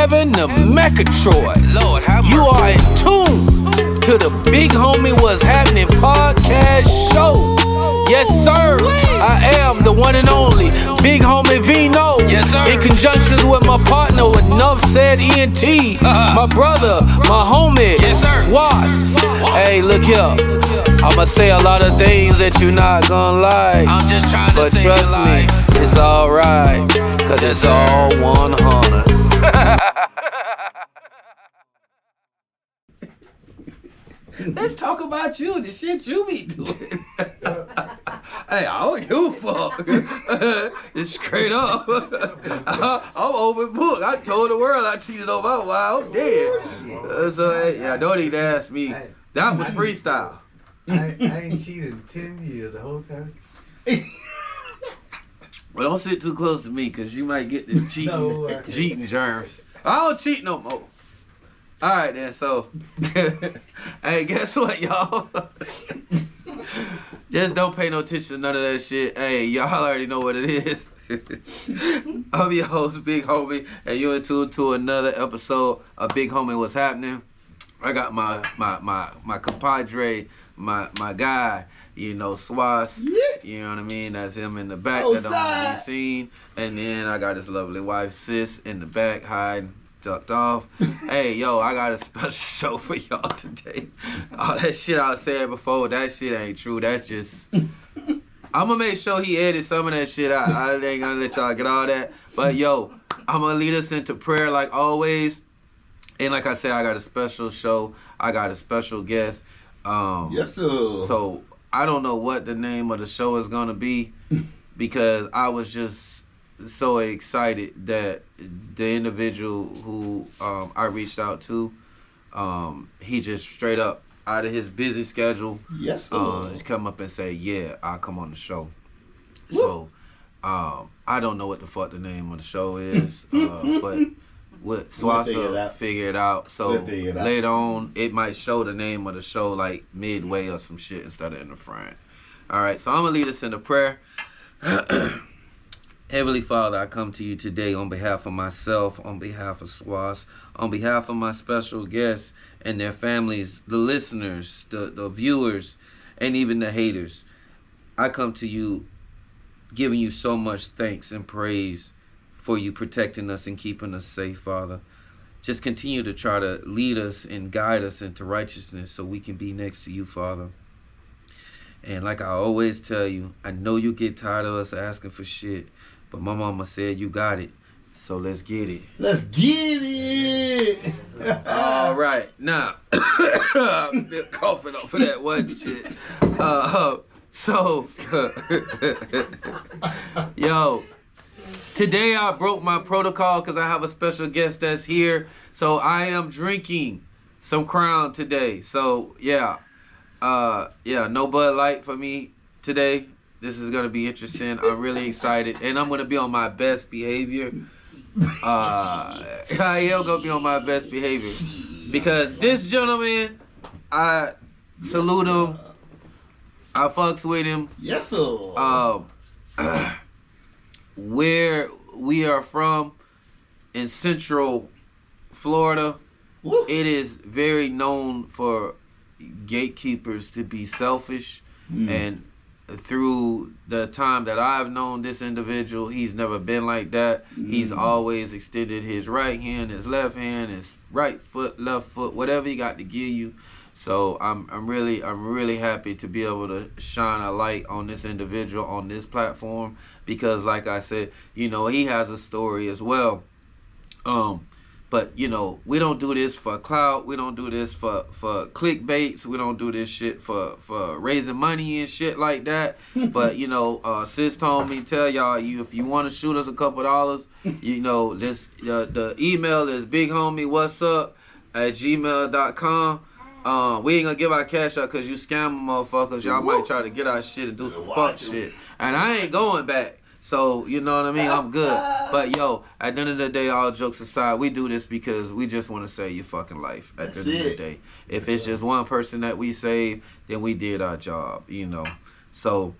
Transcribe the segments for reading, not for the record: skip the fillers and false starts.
7 to Mechatroid. Lord, you are in tune to the Big Homie What's Happening podcast show. Yes, sir. I am the one and only Big Homie Vino. Yes, sir. In conjunction with my partner with Nuff Said ENT, my brother, my homie, yes, sir. Was. Hey, look here. I'ma say a lot of things that you're not gonna like. I'm just trying to say trust me, it's alright, cause it's all 100. Let's talk about you, the shit you be doing. Hey, I don't give a fuck. It's straight up. I'm open book. I told the world I cheated on my wife. I'm dead. So, yeah, don't even ask me. That was freestyle. I ain't cheated in 10 years the whole time. Well, don't sit too close to me, because you might get the cheating germs. I don't cheat no more. All right, then, so, hey, guess what, y'all? Just don't pay no attention to none of that shit. Hey, y'all already know what it is. I'm your host, Big Homie, and you're in tune to another episode of Big Homie What's Happening. I got my compadre, my guy, you know, Swas, you know what I mean? That's him in the back that don't want to be seen. And then I got his lovely wife, Sis, in the back, hiding, tucked off. Hey, yo, I got a special show for y'all today. All that shit I said before, that shit ain't true. That's just... I'm going to make sure he edits some of that shit out. I ain't going to let y'all get all that. But, yo, I'm going to lead us into prayer like always. And like I said, I got a special show. I got a special guest. Yes, sir. So I don't know what the name of the show is going to be because I was just so excited that the individual who I reached out to, he just straight up out of his busy schedule, yes, sir. Just come up and say, yeah, I'll come on the show. Woo. So I don't know what the fuck the name of the show is, but with Swassa figure it out. So later on, it might show the name of the show like midway or some shit instead of in the front. All right, so I'm going to lead us into prayer. Heavenly Father, I come to you today on behalf of myself, on behalf of Swas, on behalf of my special guests and their families, the listeners, the viewers, and even the haters. I come to you giving you so much thanks and praise for you protecting us and keeping us safe, Father. Just continue to try to lead us and guide us into righteousness so we can be next to you, Father. And like I always tell you, I know you get tired of us asking for shit, but my mama said you got it, so let's get it. Let's get it. All right, now, I'm still coughing off of that one shit. Yo, today I broke my protocol because I have a special guest that's here, so I am drinking some Crown today. So yeah, no Bud Light for me today. This is going to be interesting. I'm really excited. And I'm going to be on my best behavior. I am going to be on my best behavior. Because this gentleman, I salute him. I fucks with him. Yes, sir. Where we are from in Central Florida, woo, it is very known for gatekeepers to be selfish. And through the time that I've known this individual, he's never been like that. He's always extended his right hand, his left hand, his right foot, left foot, whatever he got to give you. So I'm really happy to be able to shine a light on this individual on this platform because, like I said, you know, he has a story as well. But, you know, we don't do this for clout. We don't do this for clickbaits. We don't do this shit for raising money and shit like that. But, you know, Sis told me, tell y'all, if you want to shoot us a couple dollars, you know, this the email is bighomie@gmail.com. We ain't going to give our cash out because you scamming motherfuckers. Y'all might try to get our shit and do some fuck shit. And I ain't going back. So, you know what I mean? I'm good. But, yo, at the end of the day, all jokes aside, we do this because we just want to save your fucking life at the end of the day. If it's just one person that we save, then we did our job, you know. So,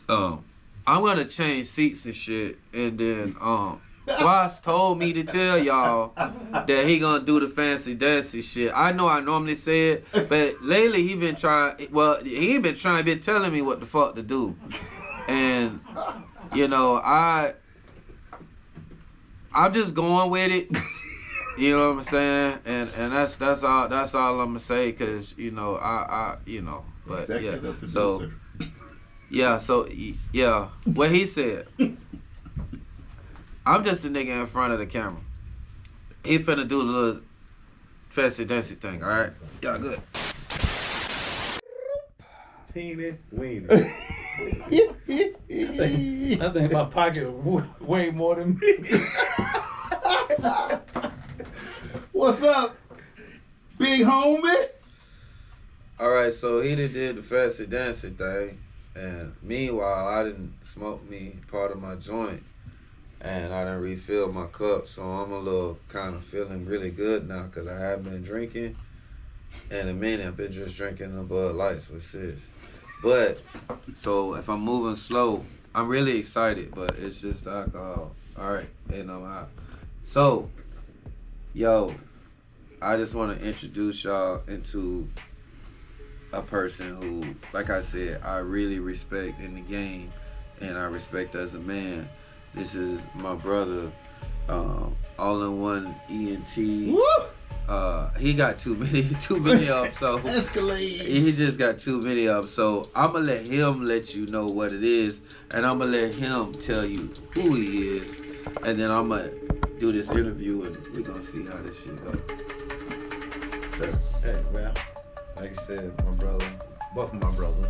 I'm going to change seats and shit. And then Swass told me to tell y'all that he gonna do the fancy dancy shit. I know I normally say it, but lately he been trying. Well, he ain't been trying. Been telling me what the fuck to do, and you know I'm just going with it. You know what I'm saying? And that's all I'm gonna say, cause you know I you know, but yeah. So what he said. I'm just a nigga in front of the camera. He finna do the little fancy dancy thing, alright? Y'all good. Teeny weeny. I think my pocket is way more than me. What's up, big homie? Alright, so he did the fancy dancy thing, and meanwhile I didn't smoke me part of my joint. And I done refilled my cup, so I'm a little kind of feeling really good now, because I haven't been drinking in a minute. I've been just drinking the Bud Lights with sis. But, so if I'm moving slow, I'm really excited, but it's just alcohol. All right, and I'm out. So, yo, I just want to introduce y'all into a person who, like I said, I really respect in the game, and I respect as a man. This is my brother, all-in-one ENT. Woo! He got too many up, so Escalades. he just got too many up. So I'ma let him let you know what it is, and I'ma let him tell you who he is, and then I'ma do this interview, and we're gonna see how this shit goes. So, hey, well, like you said, my brother, both of my brothers.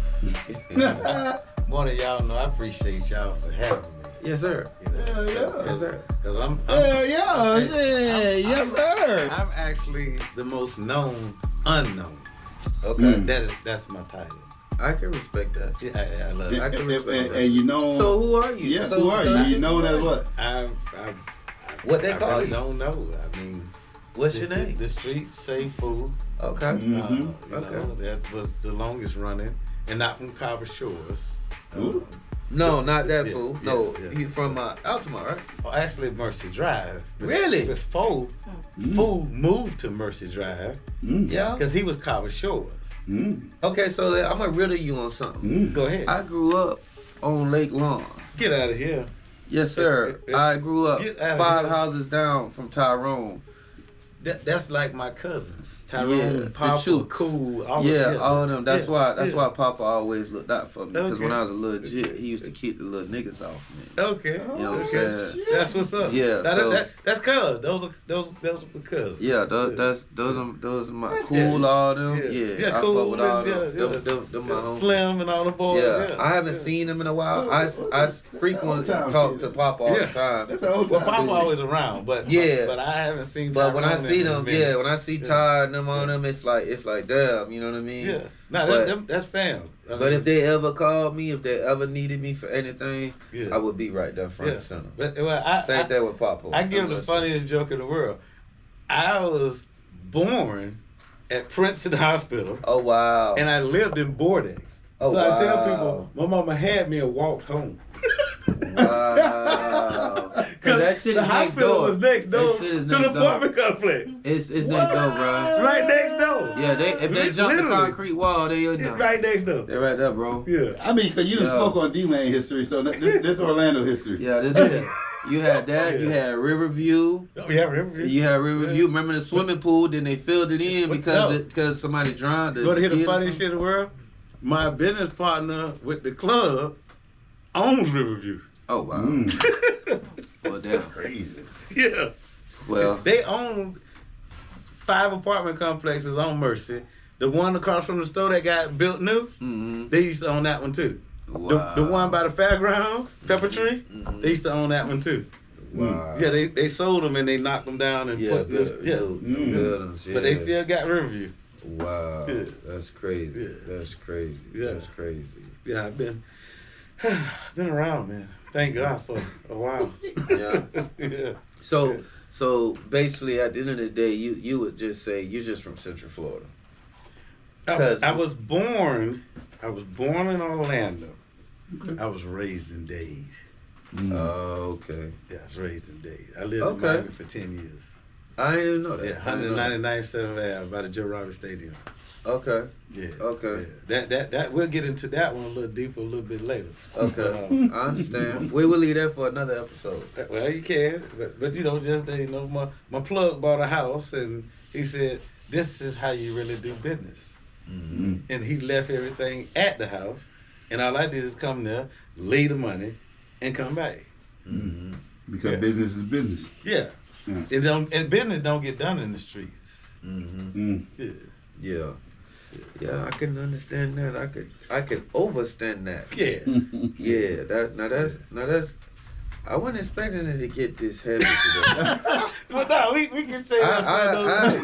More than y'all know, I appreciate y'all for having me. Yes, sir. You know, Hell yeah. Cause I'm Yes, sir. I'm actually the most known unknown. Okay, That's my title. I can respect that. Yeah, I love it. I can respect that. And you know. So who are you? Yeah, So who are you? You know that what? What they call I really you? don't know. I mean, What's your name? The street say food. Okay. Mm-hmm. Okay. That was the longest running, and not from Carver Shores. Ooh. No, not that Yeah, fool. yeah, No, yeah. you from Altamont, right? Well, actually, Mercy Drive. Really? Before Food moved to Mercy Drive, Yeah. because he was Carver Shores. Okay, so I'm gonna riddle you on something. Go ahead. I grew up on Lake Lawn. Get out of here. Yes, sir. I grew up Get outta 5 here. houses down from Tyrone. That's like my cousins. Tyrone, Yeah, the Papa, Chooks. Cool. All All of them. That's why yeah. Papa always looked out for me. Because Okay. when I was a little jit, he used to keep the little niggas off me. Okay. You know what I'm Okay. saying? That's what's up. Yeah, Now, so- that's cuz. Those are cousins. Yeah, those are my That's cool. good. All them. Yeah. Yeah, Yeah, I Cool fuck with all and- them. yeah, Them my homies. Slim and all the boys. Yeah, I haven't seen him in a while. I frequently talk to Papa all the time. That's the whole Well, time. Papa always around, but Yeah. but I haven't seen. But when I Tyrone see in a them, minute. when I see Ty and them on them, it's like damn, you know what I mean? Yeah. No, But- that's fam. But if they ever called me, if they ever needed me for anything, Yeah. I would be right there front Yeah. and center. But well, Same thing with Papa. I give I'm the listening. funniest joke in the world. I was born at Princeton Hospital, Oh wow. and I lived in boardings. Oh, so I tell wow. people, my mama had me and walked home. Wow. Cause that shit the is next hospital door. was next door That shit is to next the door. apartment complex. It's next door, bro. Right next door. Yeah, if they jump the Literally. concrete wall, they in It's there. right next door. They're right there, bro. Yeah. I mean, because you done Yeah. spoke on D-Lane history, so this Orlando history. Yeah, this is. You had that. You had Riverview. Oh, yeah, remember? You had Riverview. Remember the swimming pool? Then they filled it in because No. because somebody drowned. You want to hear the kid or funniest something? shit in the world? My business partner with the club owns Riverview. Oh wow. Well, damn. Crazy. Yeah. Well, They own 5 apartment complexes on Mercy. The one across from the store that got built new, they used to own that one too. wow. The one by the fairgrounds, Pepper Tree, they used to own that one too. Wow. Yeah, they sold them and they knocked them down and Yeah, put build, buildings, yeah. But they still got Riverview. Wow, Yeah. that's crazy. Yeah. That's crazy. Yeah. That's crazy. Yeah, I've been around, man. Thank God for a while. Yeah. Yeah. So basically, at the end of the day, you would just say you're just from Central Florida. I was born in Orlando. I was raised in Dade. Okay. Yeah, I was raised in Dade. I lived in Okay. Miami for 10 years. I didn't even know that. Yeah, I didn't know that. 199th 7th Ave by the Joe Roberts Stadium. Okay. Yeah. Okay. Yeah. That we'll get into that one a little deeper a little bit later. Okay. I understand. We will leave that for another episode. Well, you can, but you know, just my plug bought a house and he said, "This is how you really do business." Mm-hmm. And he left everything at the house, and all I did is come there, lay the money, and come back. Mm-hmm. Because business is business. Yeah. Yeah. And business don't get done in the streets. Mm-hmm. Yeah. Yeah. Yeah, I can understand that. I could overstand that. Yeah. Yeah, that's I wasn't expecting it to get this heavy today. But no, we can say that. I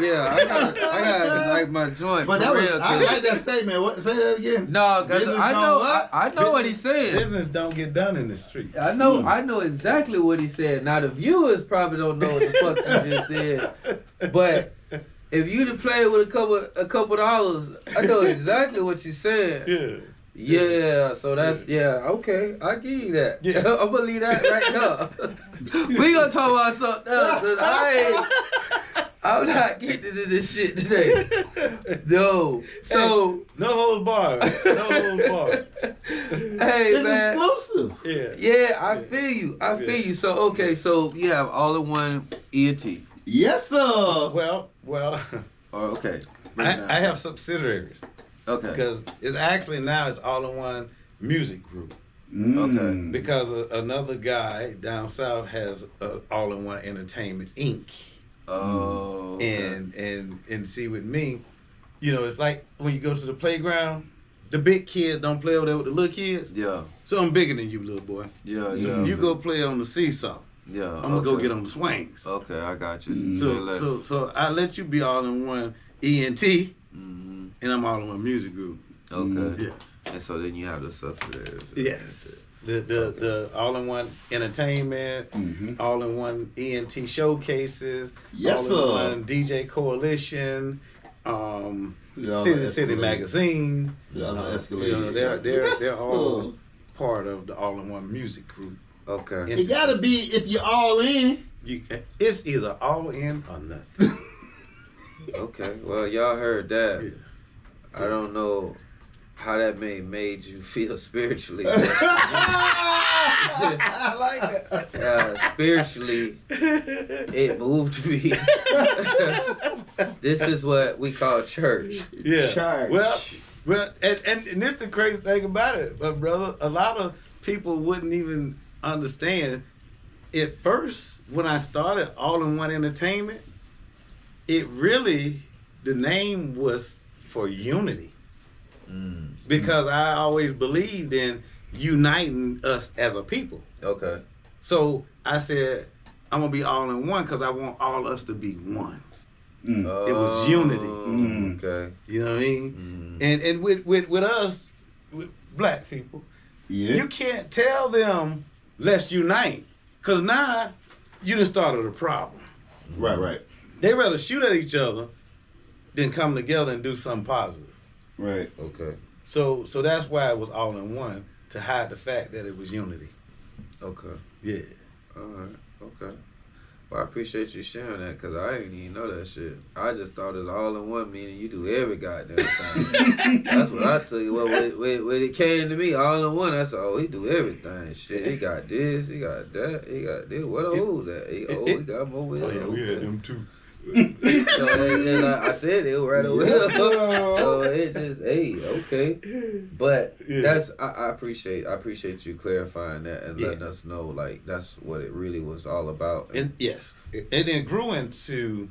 gotta like my joint But for that real. was, I like that statement. What? Say that again. No, cause Business I don't know what? I know what he's saying. Business don't get done in the street. I know exactly what he said. Now the viewers probably don't know what the fuck you just said. But if you'd have played with a couple dollars, I know exactly what you said. Yeah. Yeah, so that's okay. I give you that. Yeah. I'm gonna leave that right now. We gonna talk about something else. 'Cause I'm not getting into this shit today. No. So Hey, no holds barred. No holds barred. hey It's man. exclusive. Yeah. Yeah, I feel you. I feel you. So okay, so you have all-in-one ENT. Yes, sir. Well. Oh, okay. Break it down. I have subsidiaries Okay. because it's all-in-one music group. Okay. Because another guy down south has all-in-one entertainment Inc. Oh. Okay. And see with me, you know, it's like when you go to the playground, the big kids don't play over there with the little kids. Yeah. So I'm bigger than you, little boy. Yeah. So you go play on the seesaw. Yeah. I'm gonna go get on the swings. Okay, I got you. So I let you be all in one ENT, Mm-hmm. and I'm all in one music group. Okay. Yeah. And so then you have the subsidiaries. Yes. The all in one entertainment, all in one ENT showcases, Yes, all sir. in one DJ coalition, Yeah, City Escalade. Magazine. Yeah, Escalade. You know, they're Yes, all sir. part of the all in one music group. Okay. It gotta be if you're all in. It's either all in or nothing. Okay. Well, y'all heard that. Yeah. I don't know how that made you feel spiritually. I like that. Spiritually, it moved me. This is what we call church. Yeah. Church. Well, and this the crazy thing about it, but brother, a lot of people wouldn't even understand. At first, when I started All in One Entertainment, the name was for unity. Because I always believed in uniting us as a people. Okay. So I said, I'm going to be all in one because I want all us to be one. It was unity. Okay. You know what I mean? And with us, with black people, Yeah. you can't tell them, let's unite. Because now, you done started a problem. Right. They rather shoot at each other than come together and do something positive. Right. Okay. So that's why it was all in one, to hide the fact that it was unity. Okay. Yeah. All right. Okay. Well, I appreciate you sharing that because I didn't even know that shit. I just thought it was all in one, meaning you do every goddamn thing. That's what I took. Well, when it came to me, all in one, I said, oh, he do everything. Shit, he got this, he got that, he got this. What the who's that? He got more with Oh, yeah, we had them too. So and like I said it right away. So it just okay. But that's I appreciate you clarifying that and letting us know like that's what it really was all about. And yes, and then grew into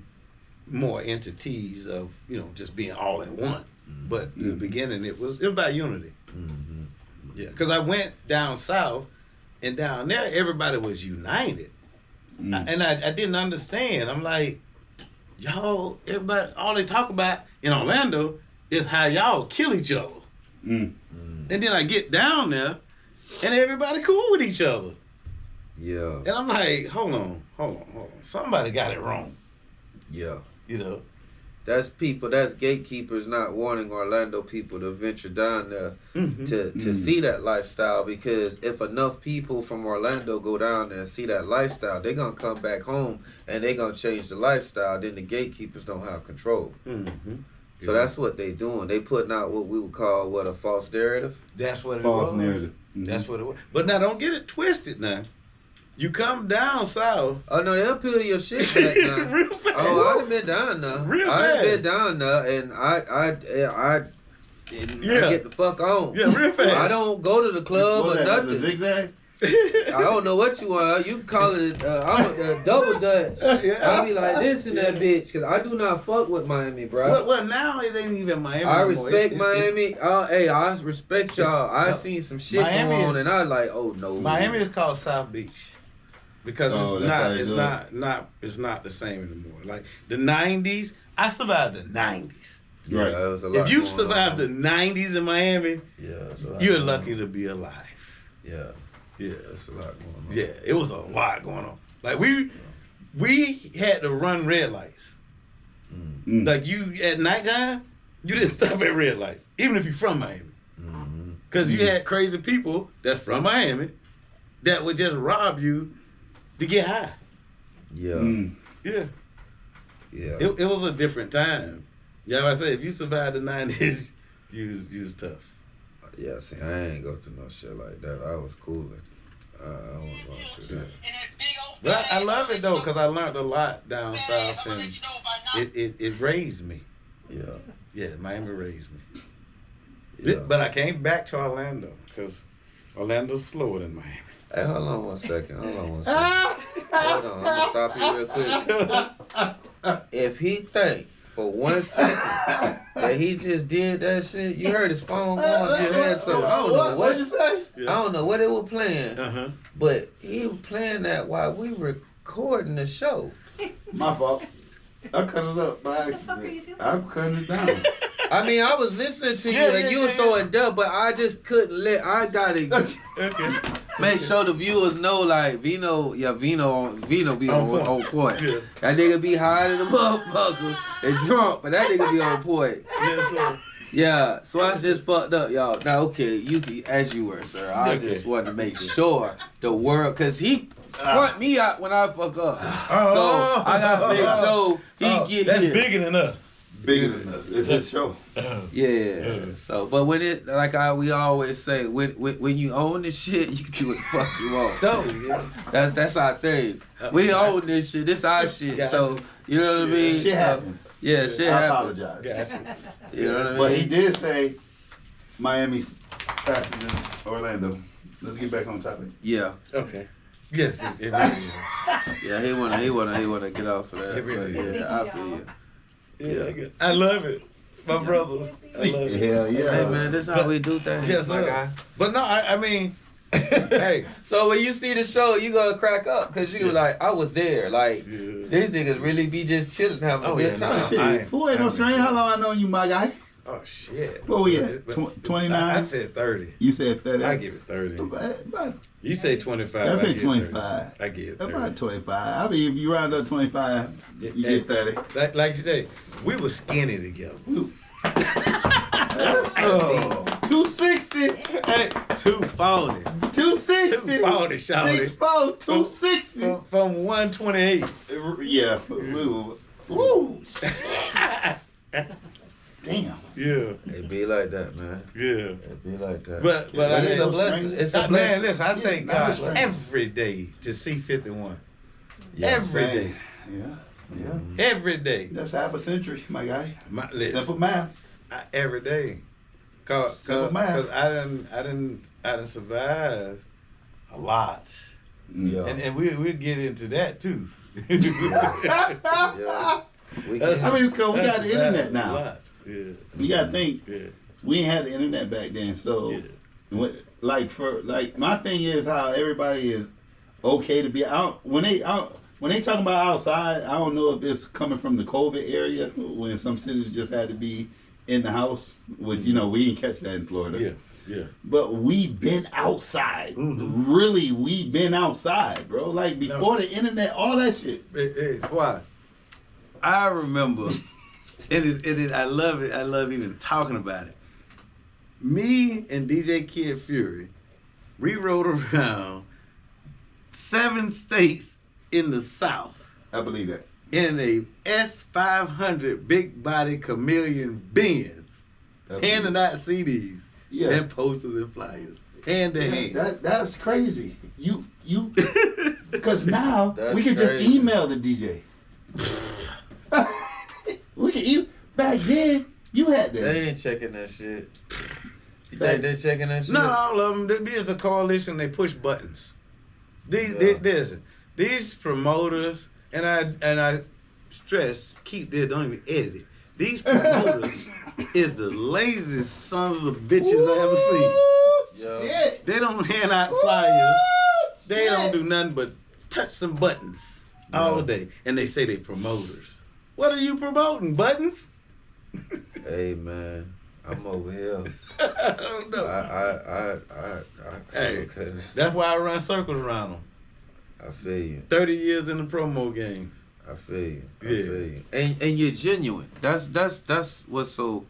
more entities of just being all in one. But in the beginning, it was about unity. Yeah, because I went down south, and down there everybody was united, and I didn't understand. I'm like, y'all, everybody, all they talk about in Orlando is how y'all kill each other. And then I get down there, and everybody cool with each other. Yeah. And I'm like, hold on. Somebody got it wrong. Yeah. That's people. That's gatekeepers not wanting Orlando people to venture down there to see that lifestyle. Because if enough people from Orlando go down there and see that lifestyle, they're gonna come back home and they're gonna change the lifestyle. Then the gatekeepers don't have control. So that's what they doing. They putting out what we would call a false narrative. That's what it False was. narrative. That's what it was. But now don't get it twisted now. You come down south. Oh no, they'll peel your shit back now. Real fast. Oh, I done been down there. Real I done fast. been down there, and I get the fuck on. Yeah, real fast. I don't go to the club What or that, the nothing. zigzag? I don't know what you are. You can call it I'm a double dutch. Yeah. I be like this and that bitch, because I do not fuck with Miami, bro. Well, now it ain't even Miami. I no more. respect It's- Miami. Hey, I respect y'all. I seen some shit Miami going is- on, and I like, oh no. Miami is called South Beach because Oh, it's that's how not. they It's do it's not the same anymore. Like the '90s, I survived the '90s. Yeah, Right. it was a lot If you going survived on. the '90s in Miami, Yeah, it's a lot you're going lucky on. to be alive. Yeah, Yeah, it's a lot going on. yeah, it was a lot going on. Like we had to run red lights. Like you at nighttime, you didn't stop at red lights, even if you're from Miami. Because you had crazy people that's from Miami that would just rob you to get high. Yeah, Yeah. yeah. It was a different time. Yeah, like I say, if you survived the 90s, you was tough. Yeah, see, I ain't go through no shit like that. I was cooling. I wasn't going through that. But I love it, though, because I learned a lot down south, and it raised me. Yeah, Yeah, Miami raised me. yeah. But I came back to Orlando, because Orlando's slower than Miami. Hey, hold on one second. Hold on. I'm gonna stop you real quick. If he think for 1 second that he just did that shit, you heard his phone going, you heard something. I don't know What'd you what. say? I don't know what it was playing, Uh-huh. but he was playing that while we recording the show. My fault. I cut it up by accident. I'm cutting it down. I mean, I was listening to you Yeah, and yeah, you were yeah, so in depth, but I just couldn't I gotta Okay. make sure the viewers know, like, Vino be on point. Yeah. That nigga be high than a motherfucker and drunk, but that nigga be on point. Yes, sir. Yeah, so I just fucked up, y'all. Now, okay, you be as you were, sir. I Okay. just wanted to make sure the world, because he point me out when I fuck up. Oh. So I gotta make sure he get That's here. bigger than us. Bigger than us. It's his show. Yeah. So, but when it, like we always say, when you own this shit, you can do what the fuck you want. No, yeah. That's our thing. We own this shit. This our shit. Gotcha. So you know what I mean. Shit So, happens. yeah, shit I happens. apologize. Gotcha. You know what I But he mean. did say Miami's faster than Orlando. Let's get back on topic. Yeah. Okay. Yes, it really is. Yeah. He wanna get off of that. It really But is. yeah, I feel you. Yeah, I love it. My brothers. I love it. Hell yeah. Hey man, this how we do things, Yes, my sir. guy. But no, I mean, hey. So when you see the show, you gonna crack up because you like, I was there. Like Yeah. these niggas really be just chilling, having a Oh, good yeah, time. no, Shit, I ain't- fool ain't no stranger. How long I know you, my guy? Oh, shit. Where we at? 29? I said 30. You said 30. I give it 30. About, You say 25. I say give 25. 30. I give it 30. about 25. I mean, if you round up 25, you get 30. Like you say, we were skinny together. Oh, 260. Hey, 240. 260. 240, shawty. 6'4", 260. From 128. Yeah. Woo. Damn. Yeah, It be like that, man. yeah. It be like that. But I it's a mean, blessing. It's a man, blessing. listen, I thank Yeah, God that's right. every day to see 51. Yeah. Every day. Yeah. Every day. That's half a century, my guy. Listen, Simple math. every day. Cause Simple math. I didn't survive a lot. Yeah. And we'll get into that too. Yeah. We That's- can- I mean, because we got the That's internet a now. lot. Yeah. You got to think, Yeah. we ain't had the internet back then. So, Yeah. my thing is how everybody is okay to be out. When they talking about outside, I don't know if it's coming from the COVID area when some cities just had to be in the house, which, we didn't catch that in Florida. Yeah. Yeah. But we been outside. Really, we been outside, bro. Like before the internet, all that shit. Why? I remember It is. I love it. I love even talking about it. Me and DJ Kid Fury, we rode around 7 states in the South I believe that. in a S500 big body Chameleon Benz, handing out CDs and posters and flyers, hand to hand. That's crazy. You because now That's we can just crazy. email the DJ. We can back then you had that. They ain't checking that shit. You think they checking that shit? Not all of them. There's a coalition. They push buttons. These promoters, and I stress, keep this. Don't even edit it. These promoters is the laziest sons of bitches I ever seen. Yo. Shit. They don't hand out flyers. They Shit. don't do nothing but touch some buttons all day, and they say they promoters. What are you promoting? Buttons? Hey man, I'm over here. I don't know. I Hey. okay. That's why I run circles around them. I feel you. 30 years in the promo game. I feel you. I Yeah. feel you. And you're genuine. That's what's so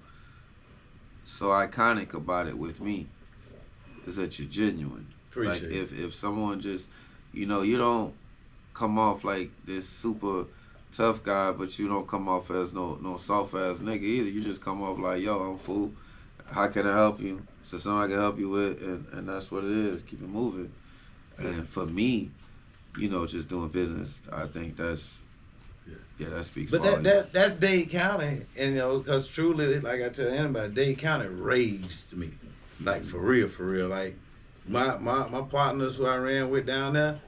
iconic about it with me. Is that you're genuine. Appreciate like if someone just you don't come off like this super tough guy, but you don't come off as no soft ass nigga either. You just come off like, yo, I'm fool. How can I help you? So something I can help you with, and that's what it is. Keep it moving. And for me, just doing business, I think that's that speaks But volumes. that's Dade County, and because truly, like I tell anybody, Dade County raised me, like for real. Like my partners who I ran with down there,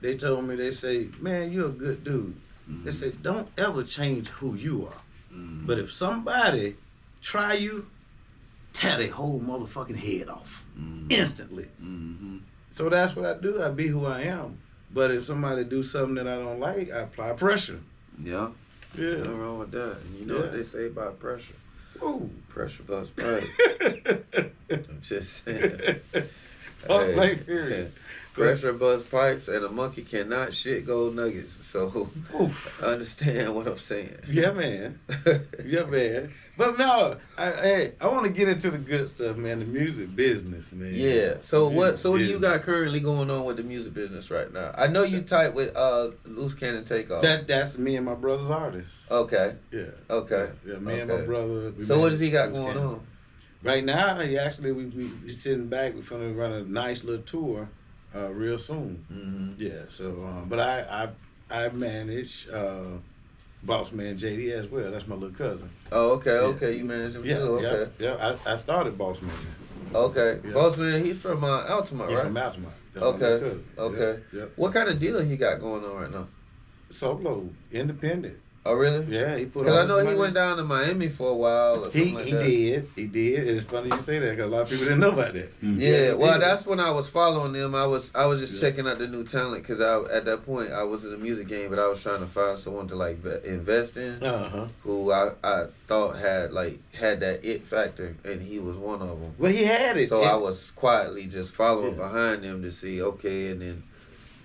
they told me, they say, man, you're a good dude. They say, don't ever change who you are. But if somebody try you, tear their whole motherfucking head off instantly. Mm-hmm. So that's what I do. I be who I am. But if somebody do something that I don't like, I apply pressure. Yeah. Yeah. Nothing wrong with that. And you know what they say about pressure? Ooh. Pressure busts pipes. I'm just saying. Point blank period. Pressure busts pipes, and a monkey cannot shit gold nuggets. So understand what I'm saying. Yeah, man. Yeah, man. But no, I want to get into the good stuff, man. The music business, man. Yeah. So what do you business. got currently going on with the music business right now? I know you tight with Loose Cannon Takeoff. That's me and my brother's artist. Okay. Yeah. Okay. Yeah, me and my Okay. brother. So what does he got going on? Right now, he actually we sitting back. We're gonna run a nice little tour, real soon. Mm-hmm. Yeah. So, but I manage Boss Man JD as well. That's my little cousin. Oh, okay. Yeah. Okay. You manage him Yeah. too. Okay. Yeah. I started Boss Man. Okay. Yeah. Boss Man, he's from Altamont, He's right? from Altamont. That's my little Okay. cousin. Okay. Yeah. What kind of deal he got going on right now? Solo, independent. Oh, really? Yeah, he put. Because all I know his he money. went down to Miami for a while or something He like he that. did. It's funny you say that because a lot of people didn't know about that. Yeah, he well, did. that's when I was following them. I was just Yeah. checking out the new talent because at that point I was in the music game, but I was trying to find someone to like invest in who I thought had that it factor, and he was one of them. Well, he had it. So And- I was quietly just following Yeah. behind him to see, okay, and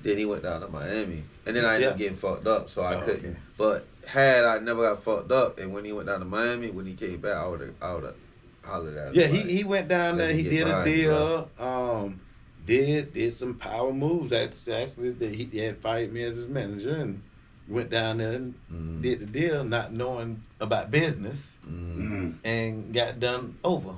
then he went down to Miami. And then I ended up getting fucked up, so I couldn't. Okay. But had I never got fucked up, and when he went down to Miami, when he came back, I would have hollered at him. Yeah, like, he went down there. let me He get did a mine, deal. Did some power moves. Actually, he had fired me as his manager and went down there and did the deal, not knowing about business, and got done over.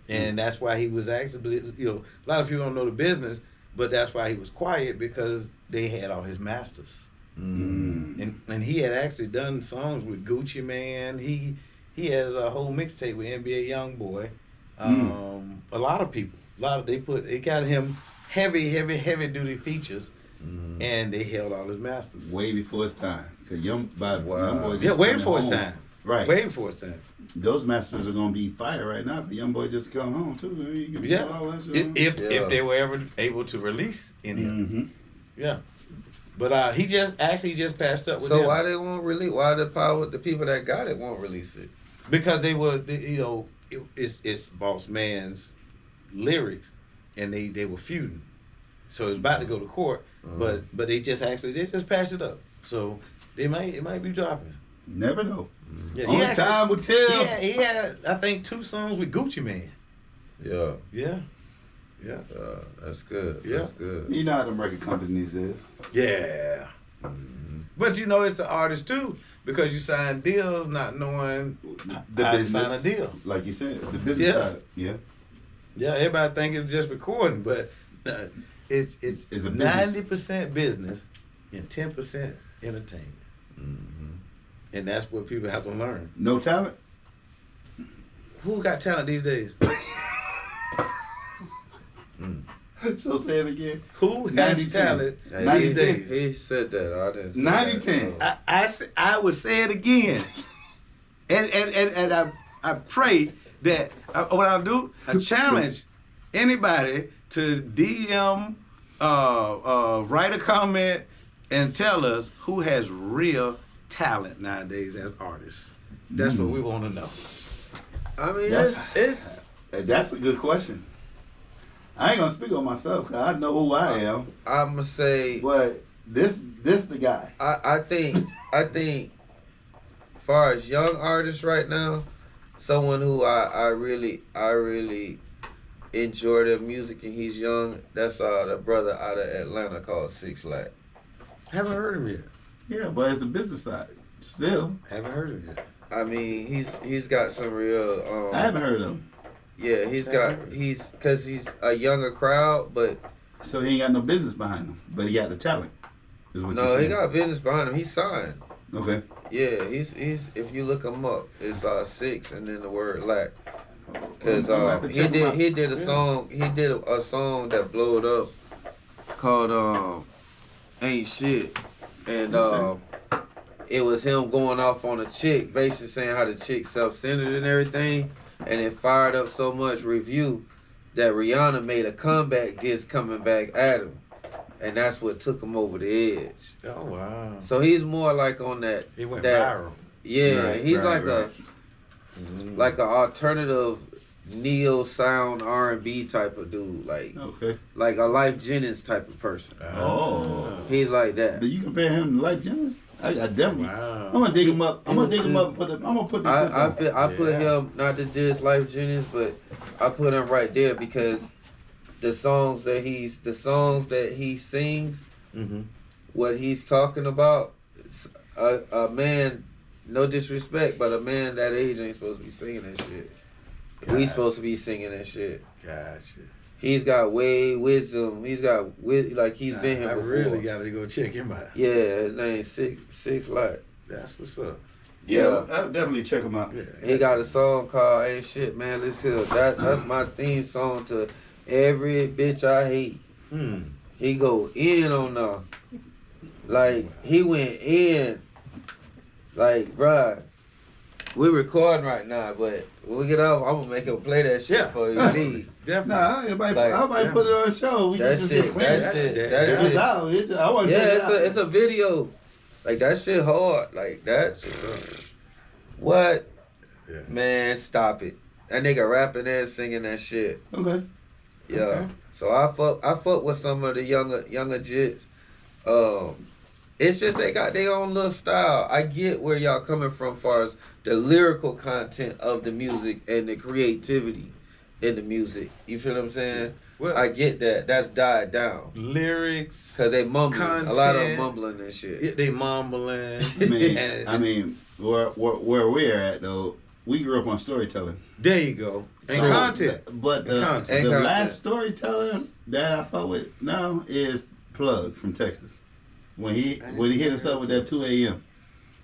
And that's why he was actually, a lot of people don't know the business, but that's why he was quiet because they had all his masters. And he had actually done songs with Gucci Man. He has a whole mixtape with NBA YoungBoy. A lot of people, they got him heavy duty features, and they held all his masters. Way before his time. Cause young boy Yeah, way before his time. Right. Way before his time. Those masters are gonna be fire right now. The young boy just come home too. You can Yeah. all that shit on. If Yeah. they were ever able to release any of them. Mhm. Yeah. But he just passed up with So them. why they won't release? Why the people that got it won't release it? Because they were, it's Boss Man's lyrics, and they were feuding, so it's about to go to court. But they just passed it up, so it might be dropping. Never know. Yeah, Only time will tell. He had, I think, 2 songs with Gucci Mane. Yeah. Yeah. That's good. Yeah. That's good. You know how them record companies is. Yeah. But you know, it's the artist too, because you sign deals not knowing The how to business, sign a deal. like you said, the business Yeah. side. Yeah. Yeah, everybody think it's just recording, but it's It's a business. 90% business and 10% entertainment. And that's what people have to learn. No talent. Who got talent these days? So say it again. Who has 90-10. talent Hey, these days? He said that. I didn't say 90-10. that. I would say it again, and I pray that what I'll do, I challenge anybody to DM, write a comment, and tell us who has real talent nowadays as artists. That's what we want to know. I mean, That's- That's a good question. I ain't gonna speak on myself because I know who I am. I'm gonna say. But this the guy. I think far as young artists right now, someone who I really enjoy their music and he's young, that's the brother out of Atlanta called 6 Lack. Haven't heard him yet. Yeah, but it's a business side. Still, Haven't heard him yet. I mean, he's got some real I haven't heard of him. yeah, cause he's a younger crowd, but So he ain't got no business behind him, but he got the talent. Is what no, you're he saying. got business behind him. He's signed. Okay. Yeah, he's if you look him up, it's 6 and then the word lack. Cause I'm gonna have to check him out. he did a song that blowed up called Ain't Shit, and it was him going off on a chick, basically saying how the chick self-centered and everything, and it fired up so much review that Rihanna made a comeback diss coming back at him, and that's what took him over the edge. Oh wow. So he's more like on that. He went that, viral. Yeah, Right, he's right, like right. like a alternative neo sound R&B type of dude, Okay. like a Life Jennings type of person. Oh. He's like that. Do you compare him to Life Jennings? I definitely. Wow. I'm gonna dig him up. I'm gonna dig him up and put him. I'm gonna put the clip on. I put Yeah. him, not to diss Life Jennings, but I put him right there because the songs that he sings, Mm-hmm. what he's talking about, a man, no disrespect, but a man that age ain't supposed to be singing that shit. We Gotcha. supposed to be singing that shit. Gotcha. He's got way wisdom. He's got like he's been here I before. really got to go check him out. Yeah, his name 6 Lack. That's what's up. Yeah, I'll definitely check him out. Yeah. He got a song called Ain't Shit, Man, Let's Heal. That's my theme song to every bitch I hate. Hmm. He go in on her. Like, he went in. Like, bruh, we recording right now, but when we get off, I'm gonna make him play that shit Yeah. before you leave. Definitely. Nah, I might Like, put it on the show. We That can just shit, get that acquainted. shit, that- that It's shit. out. I want to check Yeah, it out. it's a video. Like, that shit hard. Like, that's what? Yeah. Man, stop it. That nigga rapping and singing that shit. Okay. Yeah. Okay. So I fuck with some of the younger jits. It's just they got their own little style. I get where y'all coming from far as the lyrical content of the music and the creativity in the music. You feel what I'm saying? Well, I get that. That's died down. lyrics. Cause they mumbling. A lot of Content. them mumbling and shit. Yeah, they mumbling. I mean, where we're at though, we grew up on storytelling. There you go. And True. content. But And content. the And last content. storyteller that I fuck with now is Plug from Texas. When he hit us up with that 2 a.m.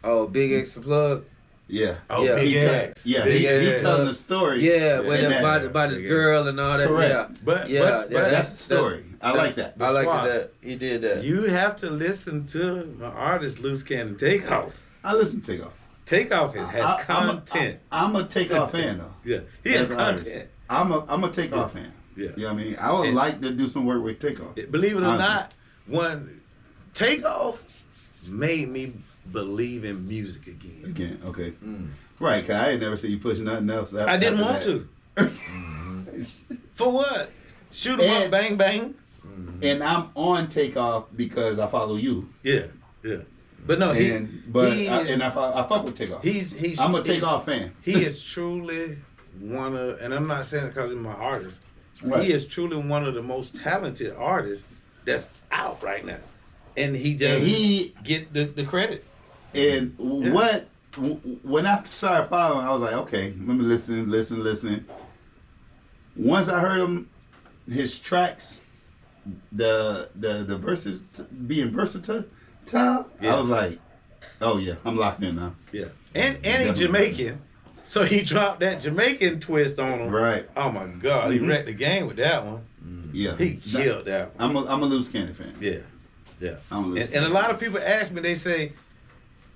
Oh, Big X the Plug. Yeah. Oh, Yeah. Big He X. Yeah, Big he X. telling the story. Yeah, with and the, that- about his Big girl and all that. Correct. Yeah. But, Yeah, but, yeah, but That's the story. I like that. I like Swatch. that. He did that. you have to listen to my artist, Loose Cannon Takeoff. I listen to Takeoff. Takeoff has content. I'm a Takeoff fan though. Yeah, he has As an artist. content. I'm a Takeoff fan. Yeah. You know what I mean? I would And- like to do some work with Takeoff. Believe it or Honestly. not, when Takeoff made me believe in music again. Again, okay. Right, cause I ain't never seen you push nothing else. I didn't want after to. For what? Shoot 'em up, And- bang bang. that. And I'm on Takeoff because I follow you. Yeah, yeah. But no, I fuck with Takeoff. I'm a Takeoff fan. He is truly one of, and I'm not saying it because he's my artist. Right. He is truly one of the most talented artists that's out right now, and he doesn't get the credit. And when I started following, I was like, okay, let me listen. Once I heard him, his tracks, the being versatile, I was like, oh yeah, I'm locked in now. Yeah, and he's Jamaican, so he dropped that Jamaican twist on him. Right. Oh my God, he wrecked the game with that one. Yeah. He killed that one. I'm a Loose Cannon fan. Yeah. I'm a Loose And a Cannon. lot of people ask me, they say,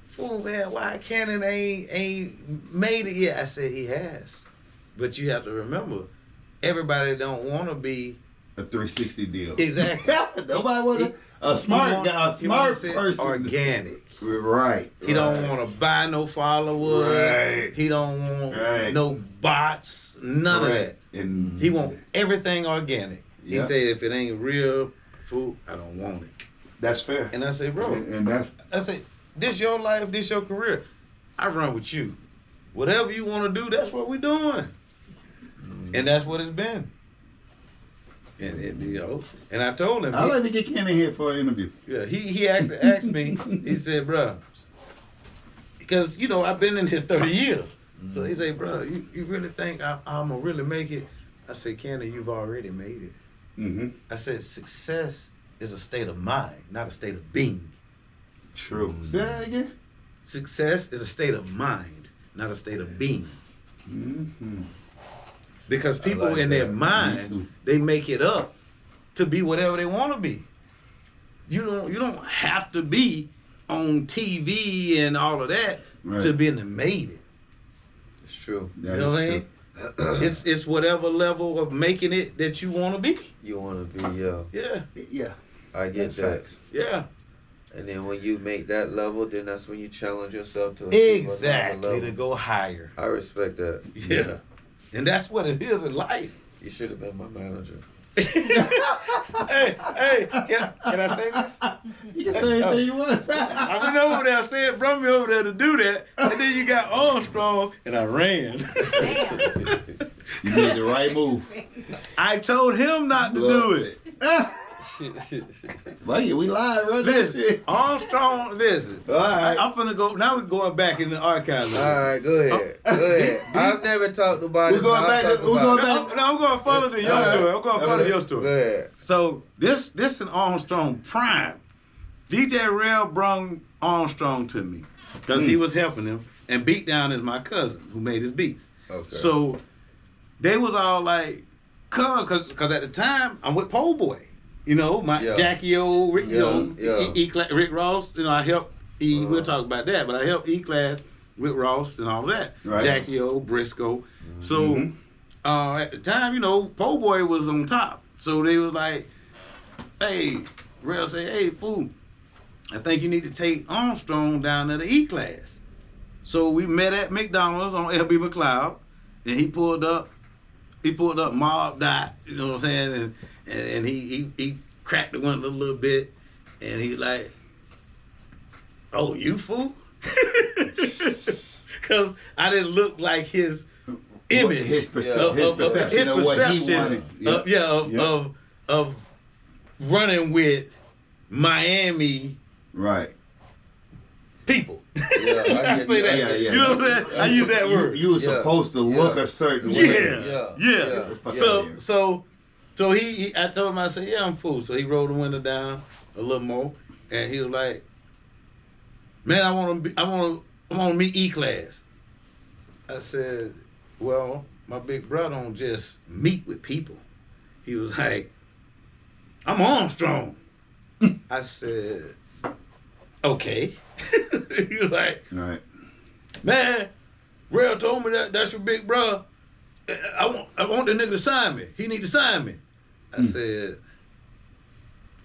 "Fool man, why Cannon ain't made it yet?" I said he has, but you have to remember, everybody don't want to be A 360 deal. exactly. Nobody want a smart guy, a smart person. Organic. Right. He don't want to buy no followers. Right. He don't want no bots. None of that. And He want everything organic. He Yeah. said, if it ain't real food, I don't want it. that's fair. And I say, bro, And that's this your life, this your career. I run with you. Whatever you want to do, that's what we doing. And that's what it's been. And you know, and I told him. I'd like to get Cannon here for an interview. Yeah, he actually asked me. He said, "Bro, because you know I've been in this 30 years." So he said, "Bro, you really think I'm gonna really make it?" I said, "Cannon, you've already made it." Mm-hmm. I said, "Success is a state of mind, not a state of being. True. Say that again. Success is a state of mind, not a state of being." Mm-hmm. Because people like in that. their Me mind, too. they make it up to be whatever they want to be. You don't have to be on TV and all of that Right. to be in the made it. It's true. That You know is what I mean? It's whatever level of making it that you want to be. You want to be, yeah. Yeah, true. Yeah. I get That's that. facts. yeah. And then when you make that level, then that's when you challenge yourself to achieve another Exactly, level. to go higher. I respect that. Yeah. And that's what it is in life. You should have been my manager. hey, can I say this? You can say anything you want. I went over there, I said, brought me over there to do that, and then you got Armstrong, and I ran. Damn. You made the right move. I told him not to do it. Fuck it, we live, run that Listen, shit. Armstrong, listen. All right. I'm finna go, now we're going back in the archive. All right, go ahead. Go ahead. I've never talked about We're it. going so back I'll to- talk we're about going it. back- No, I'm going to follow your All right. story. I'm going to follow your Go story. ahead. So this an Armstrong prime. DJ Rail brung Armstrong to me because he was helping him, and Beat Down is my cousin who made his beats. Okay. So they was all like, cause at the time I'm with Pole Boy, you know, my Yeah. Jackie O, Rick, you know, yeah. Rick Ross, you know, I helped. We'll talk about that, but I helped E-Class with Ross and all that. Right. Jackie O, Briscoe. So at the time, you know, Pole Boy was on top. So they was like, hey, Rail say, hey, fool, I think you need to take Armstrong down to the E-Class. So we met at McDonald's on LB McLeod, and he pulled up Mob Dot, you know what I'm saying, and he cracked the window a little bit, and he like, oh, you fool? Because I didn't look like his image, His perception his of what he perception wanted. of running with Miami Right. people. Yeah, I I get say that. that. Yeah, yeah. You know what I'm saying? I use that word. You were Yeah. supposed to look Yeah. a certain Yeah. way. Yeah. Yeah. So he I told him, I said, yeah, I'm full. So he rolled the window down a little more, and he was like, man, I want to meet E-Class. I said, well, my big brother don't just meet with people. He was like, I'm Armstrong. I said, okay. He was like, Right. man, Rail told me that's your big brother. I want the nigga to sign me. He need to sign me. I said,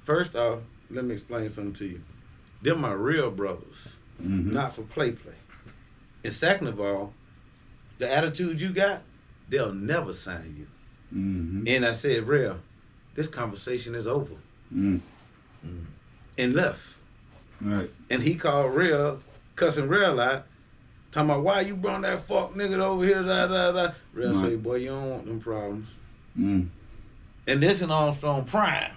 first off, let me explain something to you. Them my real brothers, Mm-hmm. not for play. And second of all, the attitude you got, they'll never sign you. Mm-hmm. And I said, Rail, this conversation is over. Mm. And left. Right. And he called Real, cussing Real out, talking about why you brought that fuck nigga over here, da da da. Real Right. say, boy, you don't want them problems. Mm. And this is on Prime.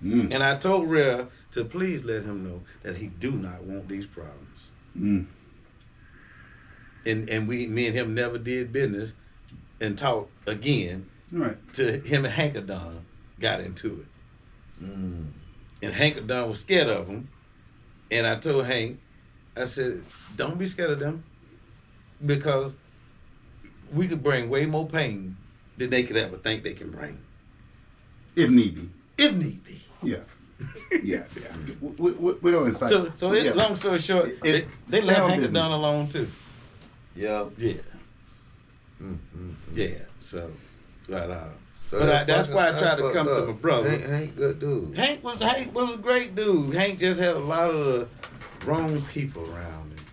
Mm. And I told Real to please let him know that he do not want these problems. Mm. And me and him never did business and talked again Right. till him and Hankadon got into it. Mm. And Hankadon was scared of him. And I told Hank, I said, don't be scared of them because we could bring way more pain than they could ever think they can bring. If need be. If need be. Yeah. Yeah. We don't incite. So yeah. long story short, It- they stay left on Hankadon business. alone too. Yeah. Yeah. Mm. Yeah. So, but So that's why I tried to fucked come to up. my brother. Hank good dude. Hank was a great dude. Hank just had a lot of the wrong people around him.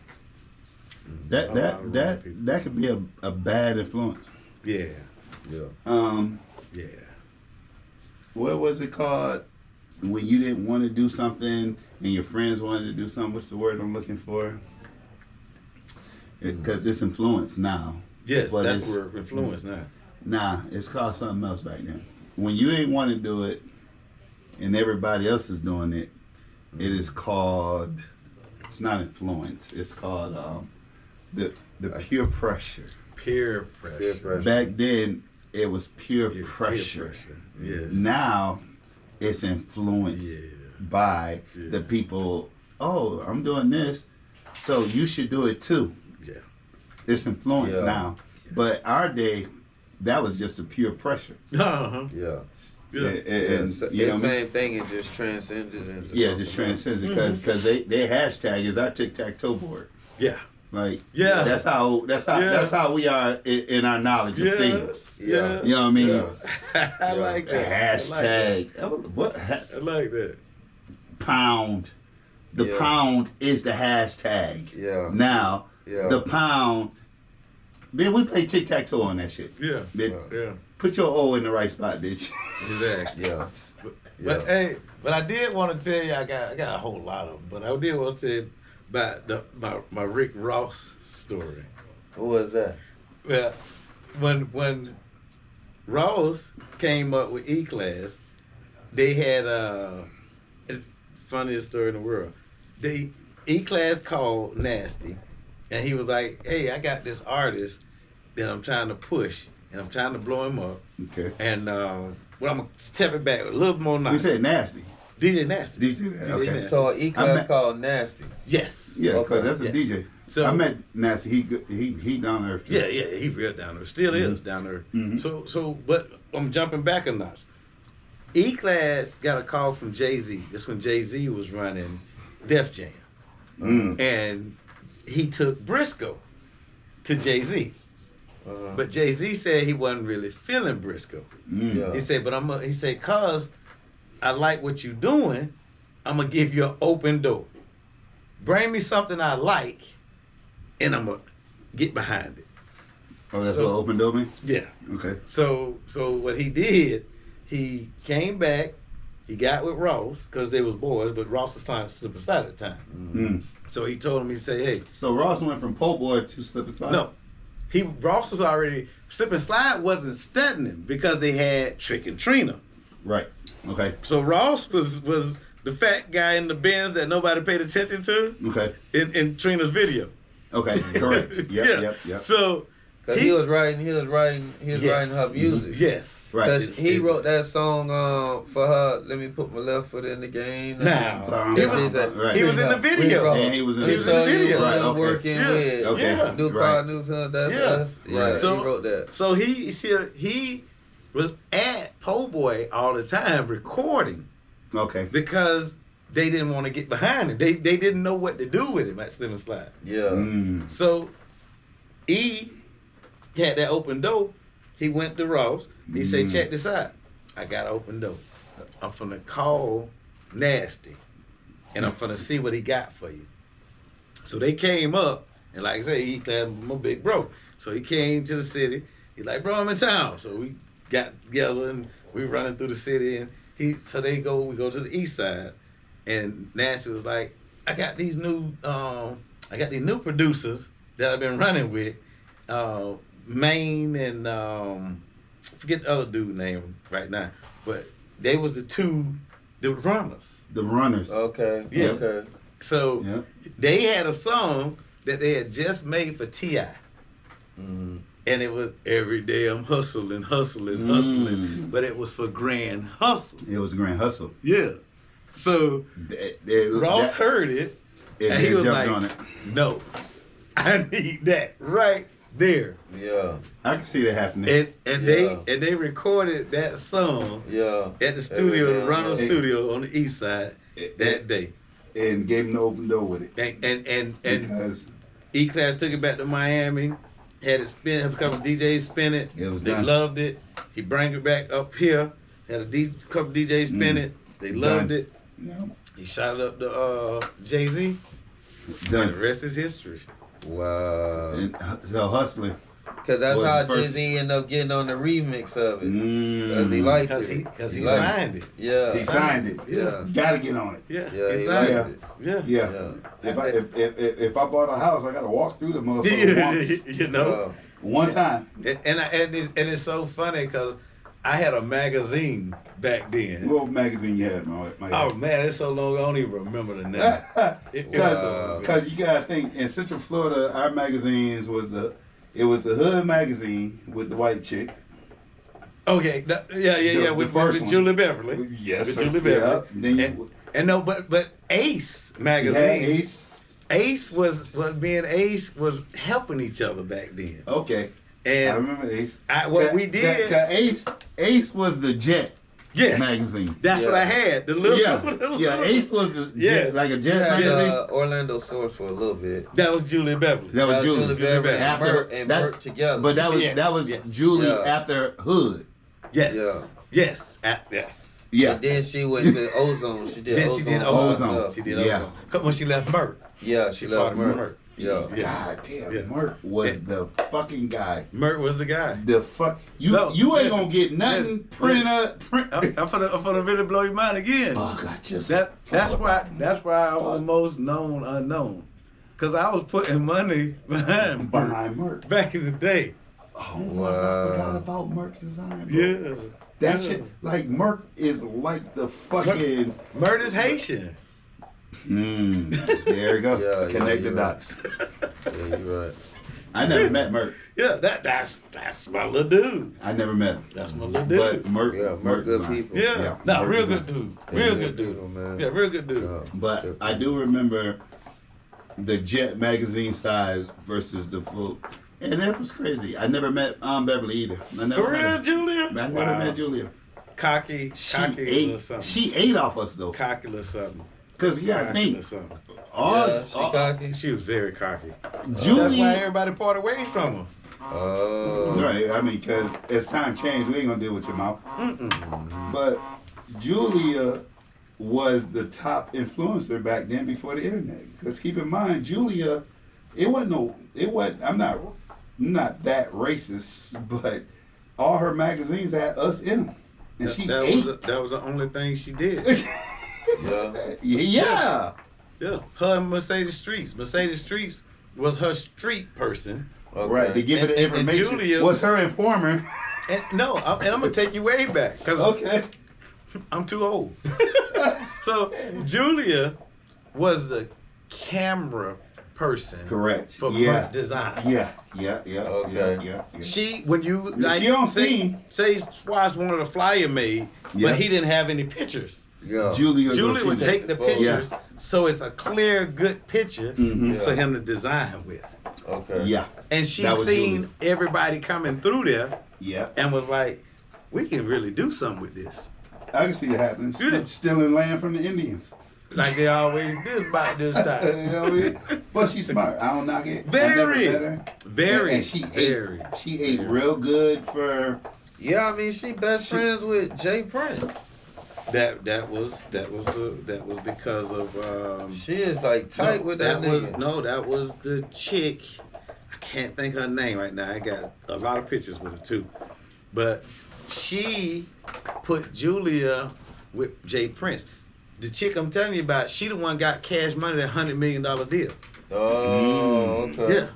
That could be a bad influence. Yeah. Yeah. Yeah. What was it called when you didn't want to do something and your friends wanted to do something? What's the word I'm looking for? Because it's influence now. Yes, But that's it's- where influence now. Nah, it's called something else back then. When you ain't want to do it and everybody else is doing it, it is called, it's not influence, it's called the pure pressure. Peer pressure. Peer pressure. Back then, it was pure Peer pressure. Yes. Now, it's influenced Yeah. by Yeah. the people, oh, I'm doing this, so you should do it too. Yeah. It's influence Yeah. now. But our day, that was just a pure pressure. Uh-huh. Yeah. Yeah. And, So you know the what I mean? same thing, it just transcended into Yeah, something just else. transcends because they hashtag is our tic-tac-toe board. Yeah. Like Yeah. that's how we are in our knowledge of things. Yeah. You know what I mean? Yeah. I like The that. hashtag. What I like that. pound? The Yeah. pound is the hashtag. Yeah. Now Yeah. the pound. Man, we play tic-tac-toe on that shit. Yeah. Bitch, Yeah. put your O in the right spot, bitch. Exactly. Yeah. But hey, but I did want to tell you, I got a whole lot of them, but I did want to tell you about my Rick Ross story. What was that? Well, when Ross came up with E-Class, they had it's the funniest story in the world. E-Class called Nasty, and he was like, "Hey, I got this artist that I'm trying to push, and I'm trying to blow him up." Okay. And well, I'm gonna step it back a little more now. We said nasty. DJ Nasty. DJ Nasty, okay. Nasty. So an I E-Class met- called Nasty. Yes. Yeah, Okay. because that's a Yes. DJ. So- I met Nasty. He down there. Too. Yeah, he real down there. Still is down there. Mhm. So, but I'm jumping back a notch. E-Class got a call from Jay-Z. This when Jay-Z was running Def Jam. Mm. And he took Briscoe to Jay-Z. Uh-huh. But Jay-Z said he wasn't really feeling Briscoe. Mm. Yeah. He said, he said, cause I like what you're doing, I'm gonna give you an open door. Bring me something I like, and I'm gonna get behind it. Oh, that's So- what open door mean? Yeah. Okay. So what he did, he came back, he got with Ross, because they was boys, but Ross was trying to slip aside at the time. Mm. So he told him, he said, hey, So Ross went from po' boy to slip and slide? no. Ross was already, Slip and Slide wasn't studying him because they had Trick and Trina. Right. Okay. So Ross was the fat guy in the Benz that nobody paid attention to Okay. in Trina's video. Okay. Correct. Yep. Yep. So Cause he was writing writing her music. Yes. Right. Cause he wrote that song for her. Let me put my left foot in the game. Now, He he was- was, right. he was in the video. And he was in He the saw video. you Right, okay. working Yeah. with Okay. Yeah. New Right. Car, New Time. That's Yeah. us. Yeah, Right. he wrote that. So he was at Po' Boy all the time recording Okay. because they didn't want to get behind him. They didn't know what to do with him at Slim and Slide. Yeah. Mm. So E had that open door. He went to Ross. He said, check this out. I got an open door. I'm finna call Nasty. And I'm finna see what he got for you. So they came up, and like I said, he claimed my big bro. So he came to the city. He's like, bro, I'm in town. So we got together and we running through the city, and we go to the east side. And Nasty was like, I got these new producers that I've been running with, Maine and forget the other dude name right now, but they was the runners. The runners. Okay. Yeah. Okay. So Yep. they had a song that they had just made for T.I. Mm. And it was every day I'm hustling, but it was for Grand Hustle. It was Grand Hustle. Yeah. So Ross heard it, and he was jumped like, on it. "No, I need that right there." Yeah. I can see that happening. And Yeah. they recorded that song Yeah. at the studio, Every the day Ronald I'm Studio on the east side that day. And gave him the open door with it. And Because E-Class took it back to Miami, had it spin, had a couple DJs spin it. It was They done. loved it. He brought it back up here, had a couple DJs spin it. They loved Done. it. you know, He shot it up to Jay-Z. And the done. rest is history. Wow. And so hustling. Because that's was how the first- Jay-Z ended up getting on the remix of it. Because he liked Because it. he liked signed it. Yeah. He signed it. Yeah. Gotta get on it. Yeah, Yeah, he he signed liked it. it. Yeah. Yeah. If I bought a house, I gotta walk through the motherfucker once. You know? One time. And it's so funny because I had a magazine back then. What magazine you had, man? Oh man, it's so long I don't even remember the name. It was so- Because you gotta think, in Central Florida, our magazines was the Hood magazine with the white chick. Okay, The with first one. Julie Beverly. Yes, with sir. Julie Beverly. Yeah. Then you, And no, but Ace you magazine. had Ace. Ace was being Ace was helping each other back then. Okay, I And remember Ace. what we did, 'Cause Ace was the Jet yes, magazine. that's what I Yeah. had. The little, Yeah, Ace was the Yes. Jet, like a You Jet had magazine. Orlando Source for a little bit. That was Julie Beverly. That was That Julie. Beverly and After- Mert, and that's- Mert together. But that was Yes. Julie Yeah. after Hood. Yes, Yeah. yes, yes. Yeah. And then she went to Ozone. She did Then Ozone. she did by Ozone. herself. She did Yeah. Ozone. 'Cause when she left Merck. Yeah, She she loved part of Mert. Yeah. God damn, Yeah. Merck was Yeah. the fucking guy. Merck was the guy. The fuck you No, you ain't listen, gonna get nothing listen. printed up. I'm finna really blow your mind again. Fuck, I just That's why I was the most known unknown. Cause I was putting money behind Merck behind Merck. back in the day. Oh Wow. my God, I forgot about Merck's design. Bro. Yeah. That Yeah. shit, like Merck is like the fucking. Merck is Haitian. There you go. Yeah, Connect the you're dots. Yeah, you're right. I never met Merck. Yeah, that's my little dude. I never met him. That's my little dude. But Merck, Yeah, Merck good design. people. yeah. Yeah, No, Merck real design. good dude. Yeah, Real good good dude. dude, man. Yeah, real good dude. Yeah. But Good I do remember the Jet magazine size versus the full, and that was crazy. I never met Beverly either. I never For met real, her. Julia? I never met Julia. Cocky She or ate. something. She ate off us though, Cocky or something. cause you gotta Cocky or think. something. Yeah, she cocky. She was very cocky. Julie. That's why everybody parted ways from her. Oh. Right. I mean, cause as time changed, we ain't gonna deal with your mouth. But Julia was the top influencer back then before the internet. Cause keep in mind, Julia, I'm not that racist, but all her magazines had us in them, and she ate. That was the only thing she did. Yeah. Yeah. Yeah, her and Mercedes Streets. Mercedes Streets was her street person. Okay. Right. To give her the And information. Julia- was her informer. And I'm gonna take you way back because Okay. I'm too old. So Julia was the camera person. Correct. For Yeah. Merck Design. Yeah. Okay. Yeah. She when you She on say scene. Squash wanted a flyer made, Yeah. but he didn't have any pictures. Yeah. Julia Julie would take the photos. pictures, so it's a clear, good picture Mhm. for him to design with. Okay. Yeah. And she That was seen everybody coming through there Yeah. and was like, "We can really do something with this," I can see that happening. Yeah. Stealing land from the Indians. like they always did about this time. You know what I mean? But she's smart. I don't knock it. I Very. never met her. Very, And she very. ate. She ate real good for. Yeah, I mean, she best friends with Jay Prince. That was because of She is like tight with that nigga. that was the chick. I can't think her name right now. I got a lot of pictures with her too, but she put Julia with Jay Prince. the chick I'm telling you about, she the one got Cash Money that $100 million deal. Oh, okay. Yeah.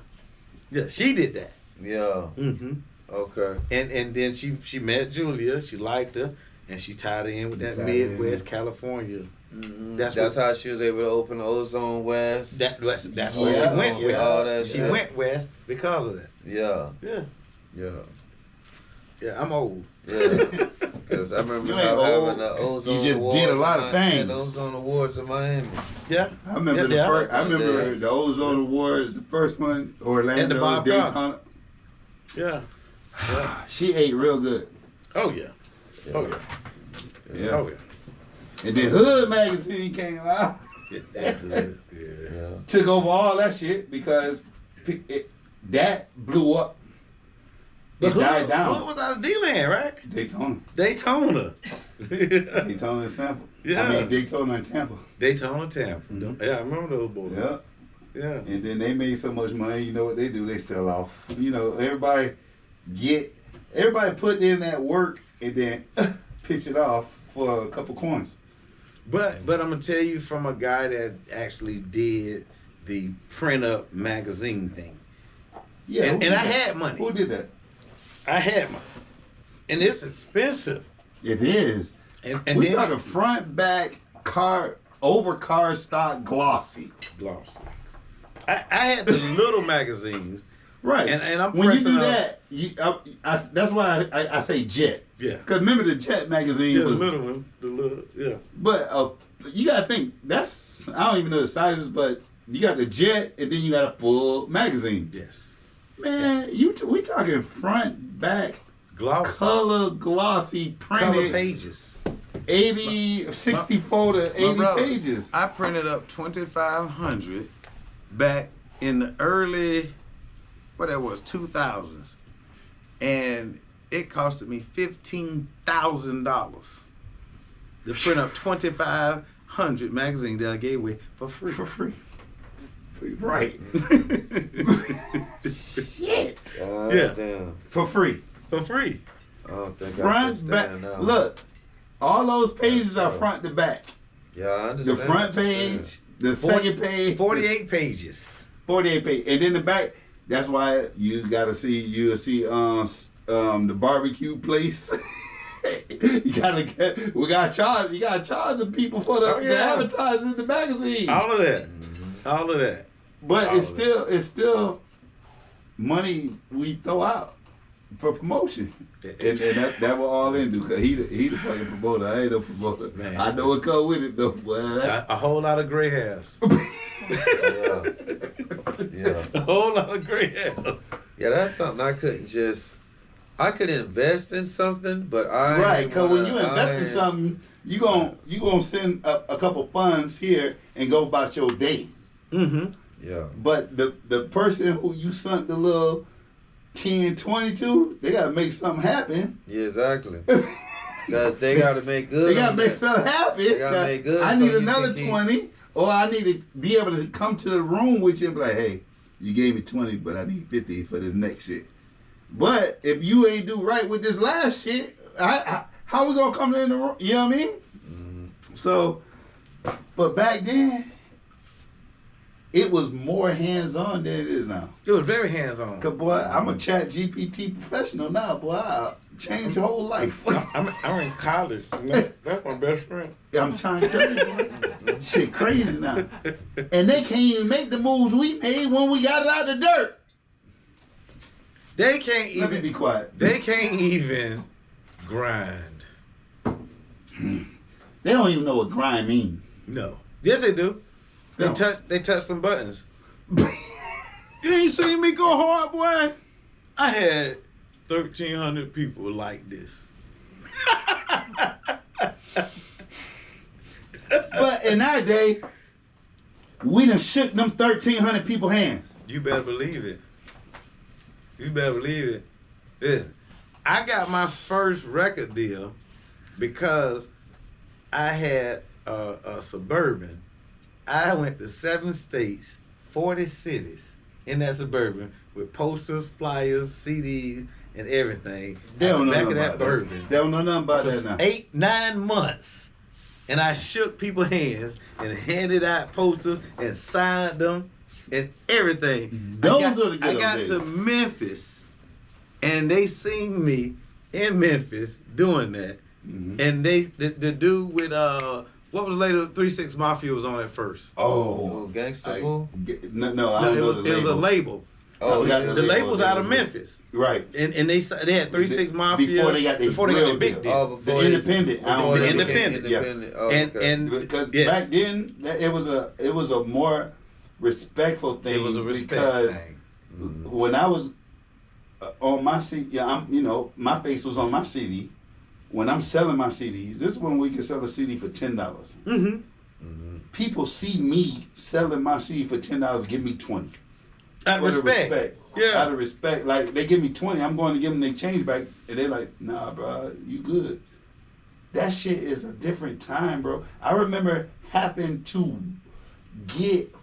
Yeah, she did that. Yeah. Mm-hmm. Okay. And then she met Julia, she liked her, and she tied her in with that Midwest California. Mm-hmm. That's That's how she was able to open Ozone West. That's where she went with all that west. She shit. went west because of that. Yeah. Yeah. Yeah. Yeah, I'm old. Yeah. Because I remember You ain't having old. the Ozone You just Awards did a lot of in things. The Ozone Awards in Miami. Yeah. I remember Yeah, yeah. I remember the Ozone Awards, the first one, Orlando, And the Bob Daytona. Yeah. Yeah. She ate real good. Oh yeah. Oh yeah. Yeah. Oh yeah. And then Hood magazine came out. Yeah. Yeah. Took over all that shit because that blew up. It died down. What was out of D-Land, right? Daytona. Daytona. Daytona and Tampa. Yeah. I mean Daytona and Tampa. Daytona, Tampa. Mm-hmm. Yeah, I remember those boys. Yeah. Yeah. And then they made so much money, you know what they do? They sell off. You know, everybody put in that work and then pitch it off for a couple coins. But I'm gonna tell you from a guy that actually did the print up magazine thing. Yeah. And I had money. Who did that? I had money. And it's expensive. It is. And We then talking front, back, car stock glossy. glossy. I had the little magazines. Right. And I'm when you pressing do up- that, that's why I say Jet. Yeah. Because remember the Jet magazine Yeah, the was. little one. The little, yeah. But you gotta think that's I don't even know the sizes, but you got the Jet and then you got a full magazine. Yes. Man, we talking front, back, Glossy. color, glossy, Color printed, pages. 64 to 80 brother, pages. I printed up 2,500 back in the early, 2000s. And it costed me $15,000 to print up 2,500 magazines that I gave away for free. For free. Right. Shit. Yeah. Damn. For free. For free. I don't think I Front, back. understand now. Look, all those pages are front to back. Yeah, I understand. The front what you're saying. page, the second page, 48 pages. 48 page, and then the back. That's why you'll see the barbecue place. You gotta charge the people for the advertising in the magazine. All of that. All of that. But all it's of it. still money we throw out for promotion. And that was all in because he the fucking promoter. I ain't no promoter. Man, I know what come with it though. Boy, A whole lot of gray hairs. Yeah. Yeah. A whole lot of gray hairs. Yeah, that's something I could invest in something, but I right, because when you invest in something, you gonna send a couple funds here and go about your day. Mm-hmm. Yeah. But the person who you sent the little 10, 22, they gotta make something happen. Yeah, exactly. Because they gotta make good. They gotta on make that. something happen. They gotta make good I so need you another can keep- 20, or I need to be able to come to the room with you and be like, hey, you gave me 20, but I need 50 for this next shit. But if you ain't do right with this last shit, how we gonna come in the room? You know what I mean? Mm-hmm. So, but back then, it was more hands-on than it is now. It was very hands-on. Cause boy, I'm a Chat GPT professional now, boy. I'll change your whole life. I'm in college. And that's my best friend. I'm trying to tell you, boy. Shit crazy now. And they can't even make the moves we made when we got it out the dirt. They can't Let me be even. quiet. They can't even grind. They don't even know what grind means. No. Yes, they do. They No. touch some buttons. You ain't seen me go hard, boy. I had 1,300 people like this. But in our day, we done shook them 1,300 people hands. You better believe it. You better believe it. Listen, I got my first record deal because I had a Suburban. I went to 7 states, 40 cities in that Suburban with posters, flyers, CDs, and everything. They don't know back nothing of that about that. Bourbon. They don't know nothing about that For now. 8-9 months. and I shook people's hands and handed out posters and signed them and everything. Those are the good I got days. to Memphis, and they seen me in Memphis doing that. Mm-hmm. And the dude with what was later 3-6 Mafia was on at first. Oh, Gangsta Boo? No, I No, don't it know was the a label. Oh, yeah. The label's out of Memphis, Right. and they had 3-6 Mafia Before they got their the big deal. Oh, before The they- independent. I before don't they think- became Independent, yeah. independent. Oh, and okay. and Because yes. back then it was a more respectful thing. It was a respect because thing. when I was on my CD, my face was on my CD. When I'm selling my CDs, this is when we can sell a CD for $10. Mm-hmm. People see me selling my CD for $10, give me 20. Out of respect. Yeah. Out of respect, like they give me 20, I'm going to give them their change back, and they're like, "Nah, bro, you good." That shit is a different time, bro. I remember having to get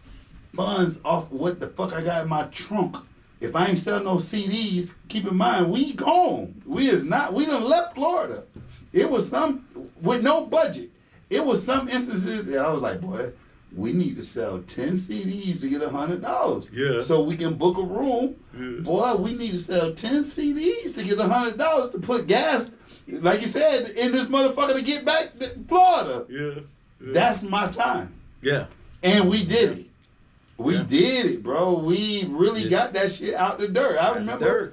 funds off what the fuck I got in my trunk. If I ain't selling no CDs, keep in mind we gone. We done left Florida. It was some with no budget. It was some instances that I was like, boy, we need to sell 10 CDs to get $100. Yeah. So we can book a room. Yeah. Boy, we need to sell 10 CDs to get $100 to put gas, like you said, in this motherfucker to get back to Florida. Yeah. That's my time. Yeah. And we did it. We Yeah. did it, bro. We really got that shit out the dirt. I remember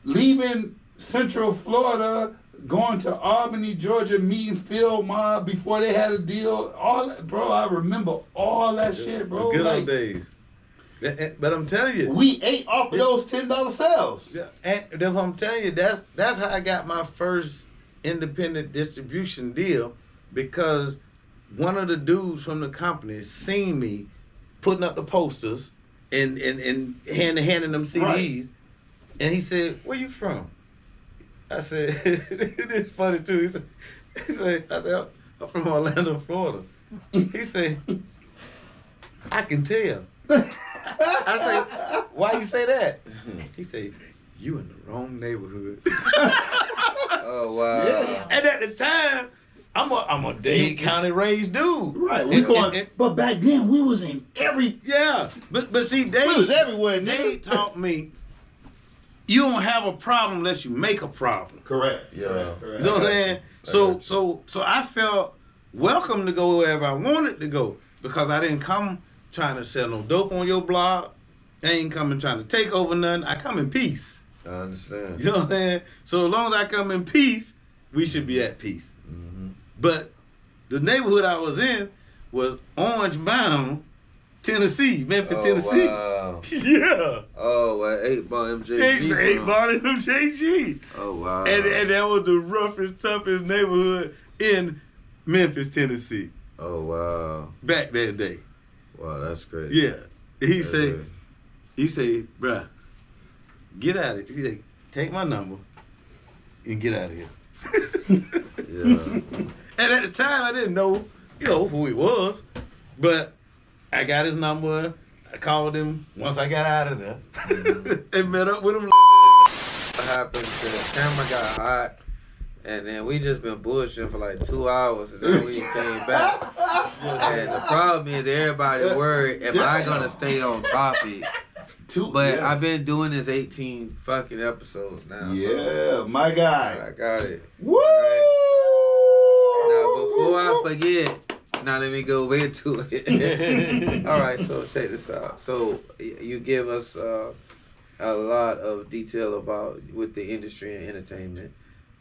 leaving Central Florida, going to Albany, Georgia, meeting Phil Mob before they had a deal. All that, bro, I remember all that shit, bro. The good Like, old days. But I'm telling you, we ate off of those $10 sales. yeah, and that's what I'm telling you, that's how I got my first independent distribution deal, because one of the dudes from the company seen me putting up the posters and handing them CDs, Right. and he said, "Where you from?" I said, "It's funny too." He said, "I said I'm from Orlando, Florida." He said, "I can tell." I said, "Why you say that?" He said, "You in the wrong neighborhood." Oh, wow. Yeah. And at the time, I'm a Dade County raised dude. Right. We And- going, and- but back then we was in every. yeah, but see, We was Dade everywhere, nigga. taught me you don't have a problem unless you make a problem. Correct. Yeah. Correct. You know what I'm saying? got So I felt welcome to go wherever I wanted to go, because I didn't come trying to sell no dope on your blog. I ain't coming trying to take over nothing. I come in peace. I understand. You know what I'm saying? So as long as I come in peace, we should be at peace. Mm-hmm. But the neighborhood I was in was Orange Mound, Tennessee, Memphis, Tennessee. Wow. Yeah. Oh, well, 8 Ball MJG. 8 bro. Bar MJG. Oh, wow. And that was the roughest, toughest neighborhood in Memphis, Tennessee, Oh, wow. back that day. Wow, that's great. Yeah. He That's say, great. bruh, get out of here. He said, take my number and get out of here. Yeah. And at the time, I didn't know, who he was. But I got his number. I called him once I got out of there and met up with him. What happened to the camera got hot, and then we just been bullshitting for like 2 hours, and then we came back. And the problem is everybody worried, am I gonna stay on topic? But yeah. I've been doing this 18 fucking episodes now. Yeah, my So guy. I got it. Woo! Now before I forget, now let me go into it. All right, so check this out. So you give us a lot of detail about with the industry and entertainment.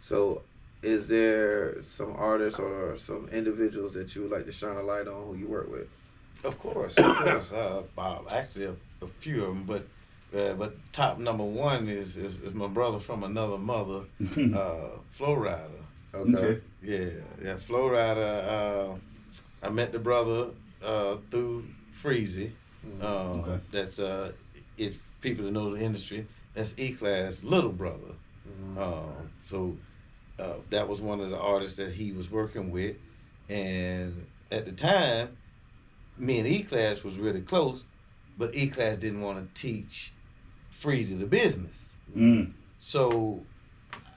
So is there some artists or some individuals that you would like to shine a light on who you work with? Of course. Actually, a few of them, but top number one is my brother from another mother, Flow Rider. Okay. Yeah, Flow Rider. I met the brother through Freezy. Okay. That's if people know the industry, that's E-Class' little brother. So that was one of the artists that he was working with, and at the time, me and E-Class was really close, but E-Class didn't want to teach Freezy the business. Mm. So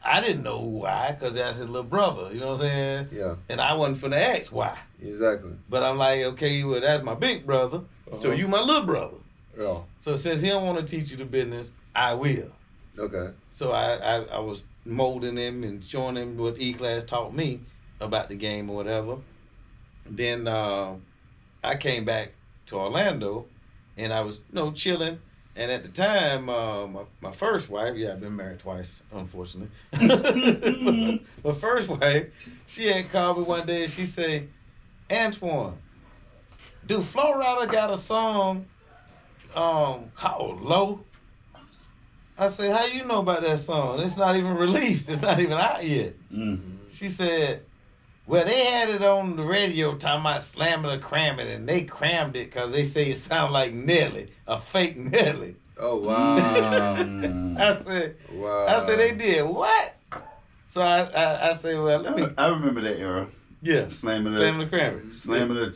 I didn't know why, because that's his little brother. You know what I'm saying? Yeah. And I wasn't finna ask why. Exactly. But I'm like, okay, well, that's my big brother. So you my little brother. Yeah. So since he don't want to teach you the business, I will. Okay. So I was molding him and showing him what E-Class taught me about the game or whatever. Then I came back to Orlando, and I was chilling. And at the time, my first wife, I've been married twice, unfortunately. My first wife, she had called me one day and she said, Antoine, do Flo Rida got a song called Low? I said, how you know about that song? It's not even released. It's not even out yet. Mm-hmm. She said, well, they had it on the radio talking about slamming or cramming, and they crammed it because they say it sound like Nelly, a fake Nelly. Oh, wow. I said, Wow. they did what? So I said, well, let me. I remember that era. Yeah. Slamming the cramming. Slamming the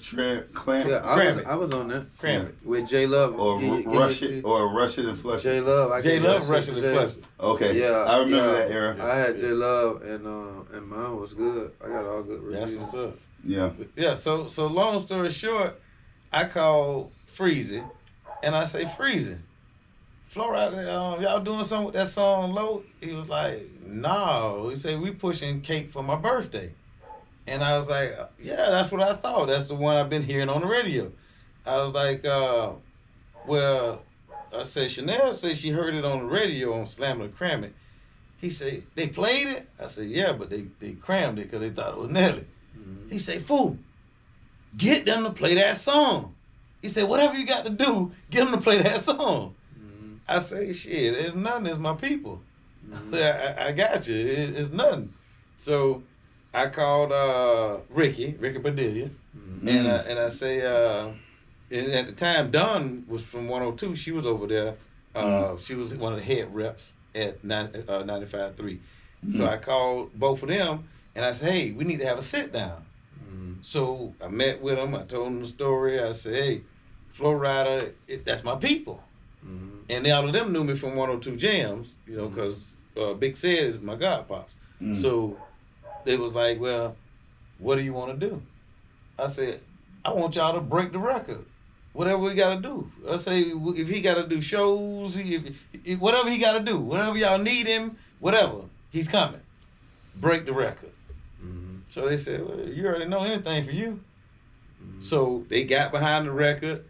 clam. Yeah, Cram it. I was on that. Cram it. With J Love. Or rush it and flush J it. Love. J Love rushing the flush. Okay. Yeah. I remember that era. I had J Love and mine was good. I got all good reviews. That's what's up. Yeah. Yeah, so long story short, I called Freezy, and I say, Freezy, Flo Rida, y'all doing something with that song Low? He was like, no. He said, we pushing cake for my birthday. And I was like, yeah, that's what I thought. That's the one I've been hearing on the radio. I was like, well, I said, Chanel said she heard it on the radio on Slam It or Cram It. He said, they played it? I said, yeah, but they crammed it because they thought it was Nelly. He said, fool, get them to play that song. He said, whatever you got to do, get them to play that song. I say, shit, it's nothing. It's my people. I got you. It's nothing. So I called Ricky Padilla, and I say, and at the time, Dawn was from 102. She was over there. She was one of the head reps at 95.3. So I called both of them, and I said, hey, we need to have a sit down. So I met with them. I told them the story. I said, hey, Flo Rida, that's my people. And all of them knew me from 102 Jams, because Big Sid is my godpops. So it was like, well, what do you want to do? I said, I want y'all to break the record. Whatever we got to do. I say, if he got to do shows, whatever he got to do, whatever y'all need him, whatever, he's coming. Break the record. So they said, well, you already know anything for you. So they got behind the record.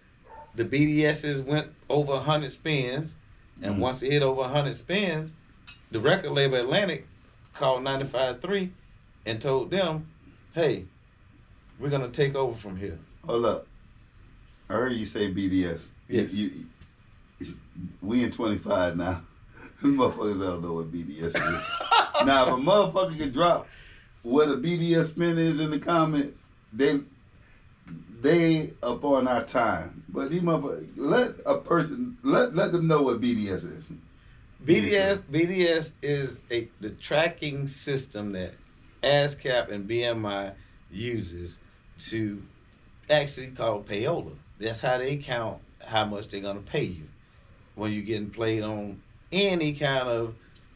The BDSs went over 100 spins. And once it hit over 100 spins, the record label Atlantic called 95.3 and told them, hey, we're going to take over from here. Hold up. I heard you say BDS. Yes. We in 25 now. These motherfuckers don't know what BDS is. Now, if a motherfucker can drop what a BDS spin is in the comments, they up on our time. But these motherfuckers, let them know what BDS is. BDS is the tracking system that ASCAP and BMI uses to actually call payola. That's how they count how much they're gonna pay you when you're getting played on any kind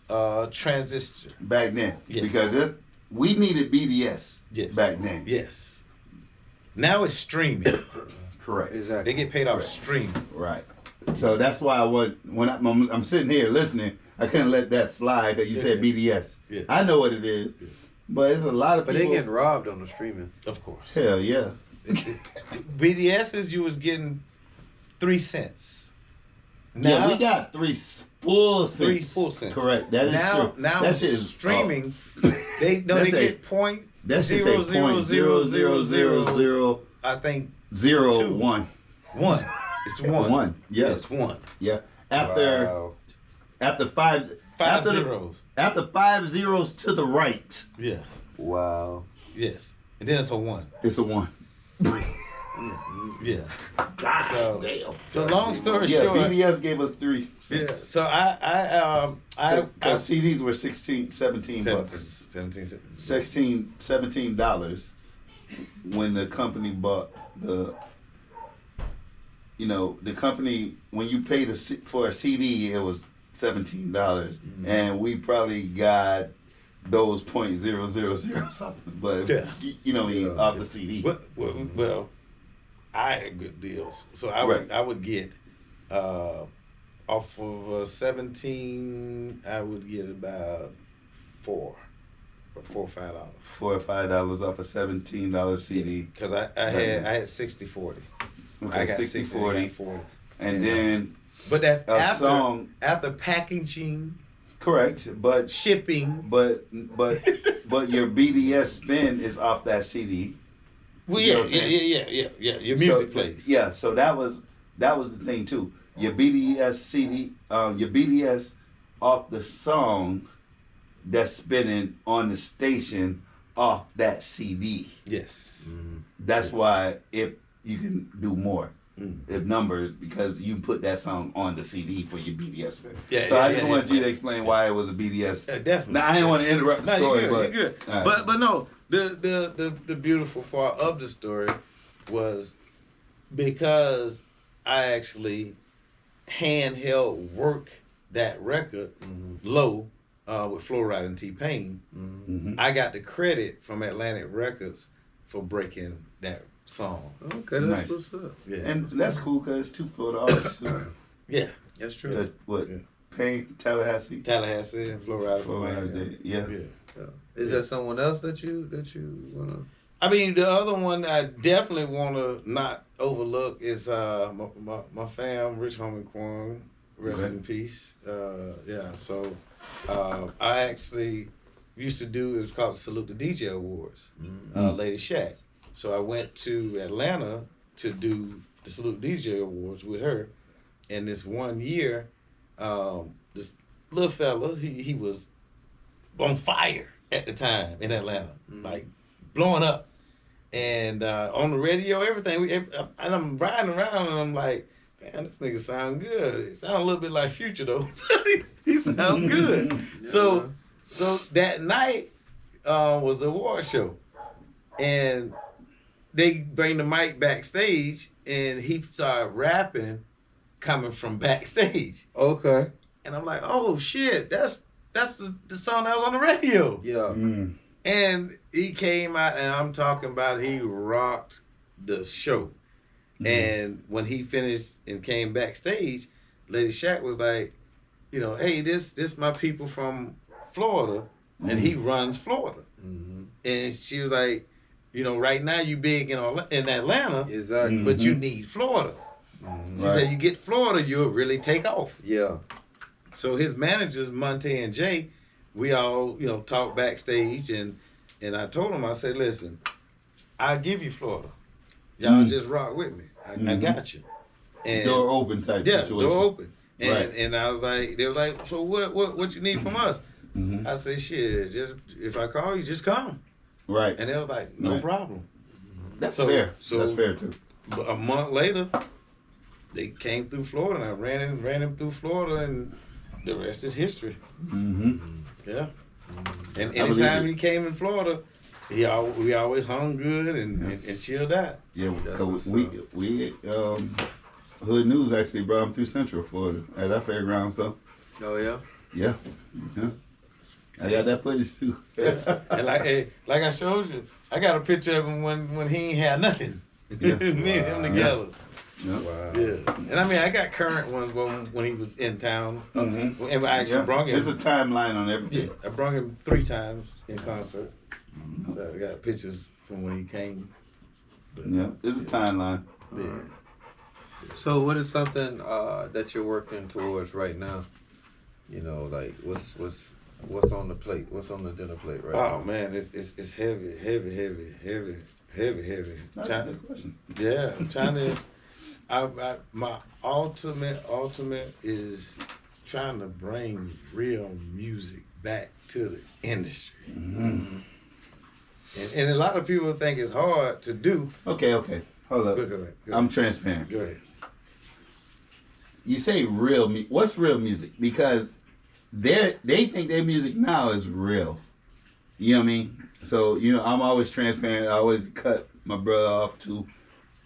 of transistor. Back then, Yes. because we needed BDS Yes. back then. Yes. Now it's streaming. Correct. Exactly. They get paid off Correct. streaming. Right. So that's why when I'm sitting here listening, I couldn't let that slide because you said BDS. Yeah. I know what it is, but it's a lot of But people. they getting robbed on the streaming. Of course. Hell yeah. BDSs, you was getting 3 cents. Yeah, we got 3 full cents. 3 full cents. Correct. That is true. Now that shit is streaming, they get point That's just zero a zero point zero zero zero zero zero I think 01. 1. It's 1. 1. Yeah. It's 1. Yeah. After Wow. after 5 5 after zeros. after 5 zeros to the right, Yeah. Wow. Yes. And then it's a 1. it's a 1. Yeah. God So- damn. So long story Yeah, short. BBS gave us 3 Yeah. cents. So I Because CDs were 17 bucks. 17. $17 when the company bought the company, when you paid for a CD, it was $17. And we probably got those .000 something, but Yeah. you know, off the CD. Well, I had good deals, so I would get off of 17. I would get about $4 or $5. $4 or $5 off a $17 CD. Because I had 60/40. Okay, I got 60/40. 40. And then But that's a song. after packaging, Correct, but shipping. but your BDS spin is off that CD. Well, You know yeah, what I'm saying? yeah. Your music plays. Yeah, so that was the thing too. Your BDS CD, your BDS off the song that's spinning on the station off that CD. Yes. That's why if you can do more. Mm. If numbers, because you put that song on the CD for your BDS spin. Yeah, so yeah, I just yeah, wanted yeah. you to explain why it was a BDS. Definitely. Now I didn't want to interrupt the No, story, you're but good. all right. But no, the beautiful part of the story was because I actually handheld work that record low with Flo Rida and T-Pain. Mhm. I got the credit from Atlantic Records for breaking that song. Okay, that's Nice. what's up. Yeah, And that's cool because it's 2 Florida artists. Too. yeah. That's true. What? Yeah. Payne, Tallahassee. Tallahassee and Flo Rida from Florida, Miami. yeah. Yeah. Is there someone else that you wanna? I mean, the other one I definitely want to not overlook is my fam, Rich Homie Quan, rest Okay. in peace. So I actually used to do, it was called Salute the DJ Awards, Lady Shack. So I went to Atlanta to do the Salute DJ Awards with her. And this one year, this little fella, he was on fire at the time in Atlanta, like blowing up. And on the radio, everything. And I'm riding around and I'm like, man, this nigga sound good. It sound a little bit like Future though. He sound good. So that night was the award show. And they bring the mic backstage and he started rapping coming from backstage. Okay. And I'm like, oh shit, that's the song that was on the radio. Yeah. Mm. And he came out, and I'm talking about he rocked the show. Mm-hmm. And when he finished and came backstage, Lady Shack was like, you know, hey, this my people from Florida, and he runs Florida. Mm-hmm. And she was like, you know, right now you big in Atlanta, Exactly. but you need Florida. Mhm. She Right. said, you get Florida, you'll really take off. Yeah. So his managers, Monte and Jay, we all, you know, talked backstage, and I told him, I said, listen, I'll give you Florida. Y'all just rock with me. I got you. And Door open type yeah, situation. door open. And Right. and I was like, they was like, so what you need from us? Mhm. I said, shit, just if I call you, just come. Right. And they was like, no Right. problem. That's so- fair. so- That's fair too. But a month later, they came through Florida, and I ran him through Florida, and the rest is history. Mm-hmm. Yeah. And I believe anytime it. he came in Florida, we always hung good and chilled out. Yeah, That's cause what's we Hood News actually brought him through Central Florida at our fairground. So Oh yeah. yeah. I got that footage too. And like I showed you, I got a picture of him when he ain't had nothing. Yeah. Me and him together. Yeah. Wow. Yeah. And I mean, I got current ones when he was in town. Mhm. And I actually brought him. There's a timeline on everything. Yeah, I brought him 3 times in concert. So I got pictures from when he came. But, Yeah, there's a timeline. yeah. So what is something that you're working towards right now? You know, like what's on the plate? What's on the dinner plate right Oh now? man, it's heavy. That's a good question. Yeah, I'm trying to. My ultimate is trying to bring real music back to the industry. Mm-hmm. And a lot of people think it's hard to do. Okay. Hold up. Go ahead. I'm transparent. Go ahead. You say real music. What's real music? Because they think their music now is real. You know what I mean? So, you know, I'm always transparent. I always cut my brother off too.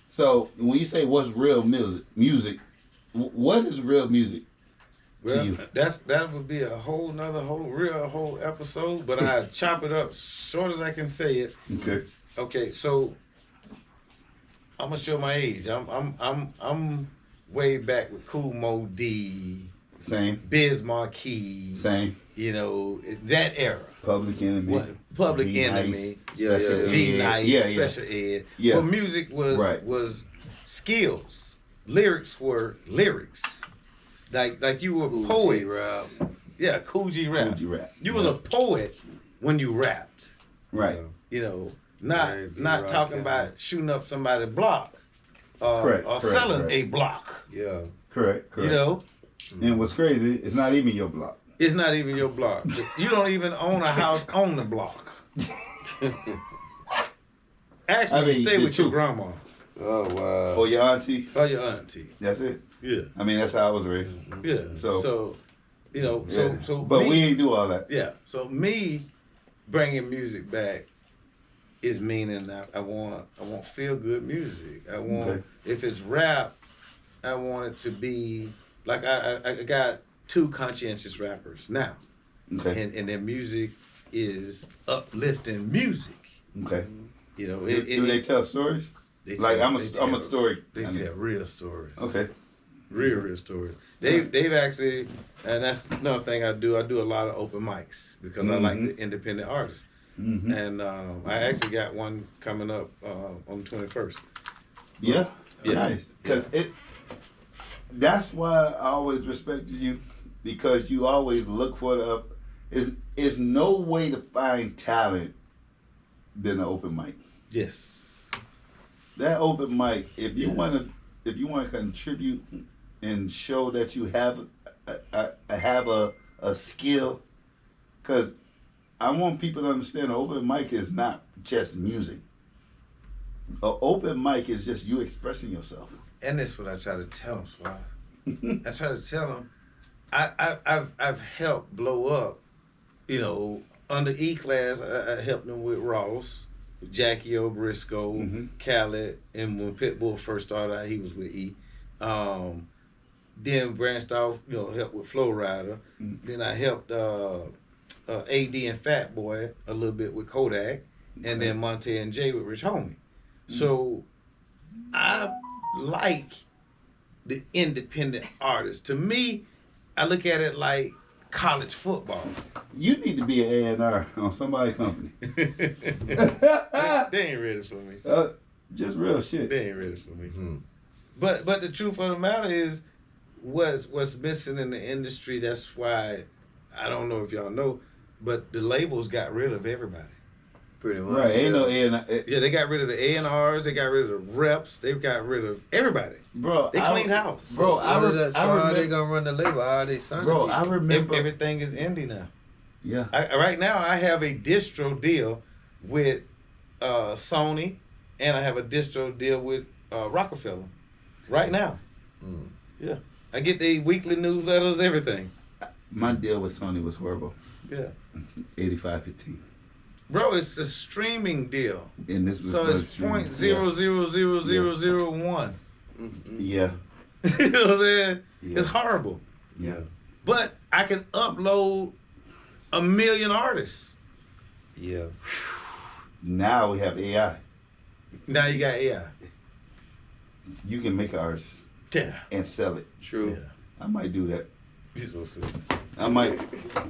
So when you say what's real music, what is real music Well, you. that would be a whole episode, but I chop it up short as I can say it. Okay. Okay, so I'm gonna show my age. I'm way back with Kool Moe Dee, Same. Biz Markie, Same. you know, that era. Public Enemy. Public D Enemy, Nice, Yeah, Special yeah, yeah. D Ed. Nice, Yeah, Special Ed. Yeah. But music was skills. Lyrics were lyrics. Like you were Cool G poets. rap. Yeah, Cool G rap. Cool G rap. You was a poet when you rapped. Right. You know, not Right, not rock talking out. about shooting up somebody's block. Correct, Or correct, selling correct. a block. Yeah. Correct. You know, And what's crazy, it's not even your block. it's not even your block. You don't even own a house on the block. Actually, I mean, you stay the with your truth. grandma Oh wow. Or your auntie. or your auntie. That's it. Yeah, I mean, that's how I was raised. yeah. So- So you know, Yeah. so But me, we ain't do all that. yeah. So me bringing music back is meaning that I want feel good music. I want Okay. if it's rap, I want it to be like I got two conscientious rappers now, Okay. and their music is uplifting music. Okay. You know, Do they tell stories? they Like tell- I'm they a tell- story. They I mean, tell real stories. Okay. Real stories. They've actually, and that's another thing I do. I do a lot of open mics because I like the independent artists. Mm-hmm. And I actually got one coming up on the 21st. Yeah. Yeah. Nice. Because that's why I always respected you, because you always look for the up. Is no way to find talent than an open mic. Yes. That open mic, if you Yes. want to contribute and show that you have a skill, because I want people to understand an open mic is not just music. An open mic is just you expressing yourself. And that's what I try to tell them, Suave. I try to tell them, I've helped blow up, you know, under E-Class, I helped them with Ross, Jackie O'Briscoe, Mhm. Khaled, and when Pitbull first started out, he was with E. Then branched off, you know, helped with Flow Rider. Then I helped AD and Fat Boy a little bit with Kodak, and then Monte and Jay with Rich Homie. So I like the independent artists. To me, I look at it like college football. You need to be an A&R on somebody's company. They ain't ready for me. Just real shit. They ain't ready for me. Hmm. But the truth of the matter is, what's missing in the industry. That's why I don't know if y'all know, but the labels got rid of everybody. Pretty much. Right, ain't yeah. no A&R. Yeah, they got rid of the A&Rs. They got rid of the reps. They got rid of everybody. Bro, They cleaned house. Bro, How are they gonna run the label? How are they signing Bro, people? I remember. Everything is indie now. Yeah. Right now, I have a distro deal with Sony, and I have a distro deal with Rockefeller. Right now, Mm. yeah, I get the weekly newsletters, everything. My deal with Sony was horrible. Yeah, 85-15. bro, it's a streaming deal, And this was so for it's streaming. 0.00001. Yeah. You know what I'm saying? Yeah. It's horrible, Yeah. but I can upload 1 million artists. Yeah. Now we have AI. Now you got AI. You can make an artist Yeah, and sell it. True. yeah. I might do that. You so sick. I might.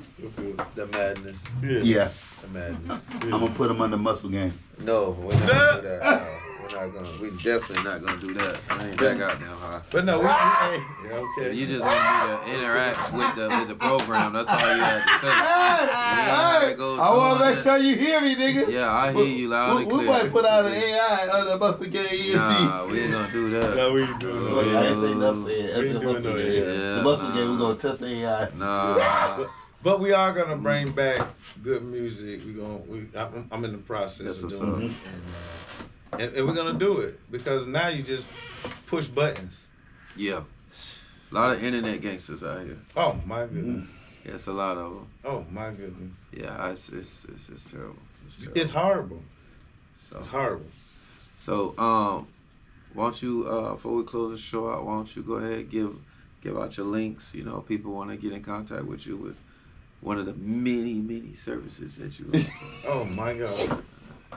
So sick. The madness. Yeah. The madness. I'm gonna put them under muscle game. No, we're not gonna do that. No, we're not gonna. We definitely not gonna do that. I ain't back out now, huh? But no, hey, yeah, okay. If you just want me to interact with the program, that's all you have to say. Hey, I want to make sure you hear me, nigga. Yeah, I hear you loud and We clear. might put out an AI under muscle game. Nah, we ain't gonna do that. No, we ain't doing no Look, I ain't say AI. nothing. We That's ain't the doing muscle no game. AI. Yeah, The muscle nah. game, we're gonna test the AI. Nah. But we are gonna bring back good music. I'm in the process That's of what's doing it, and we're gonna do it because now you just push buttons. Yeah. A lot of internet gangsters out here. Oh my goodness. Yeah, it's a lot of them. Oh my goodness. Yeah, it's terrible. It's terrible. It's horrible. So, It's horrible. So, why don't you, before we close the show out, why don't you go ahead and give give out your links. You know, people want to get in contact with you with one of the many services that you offer. Oh my God.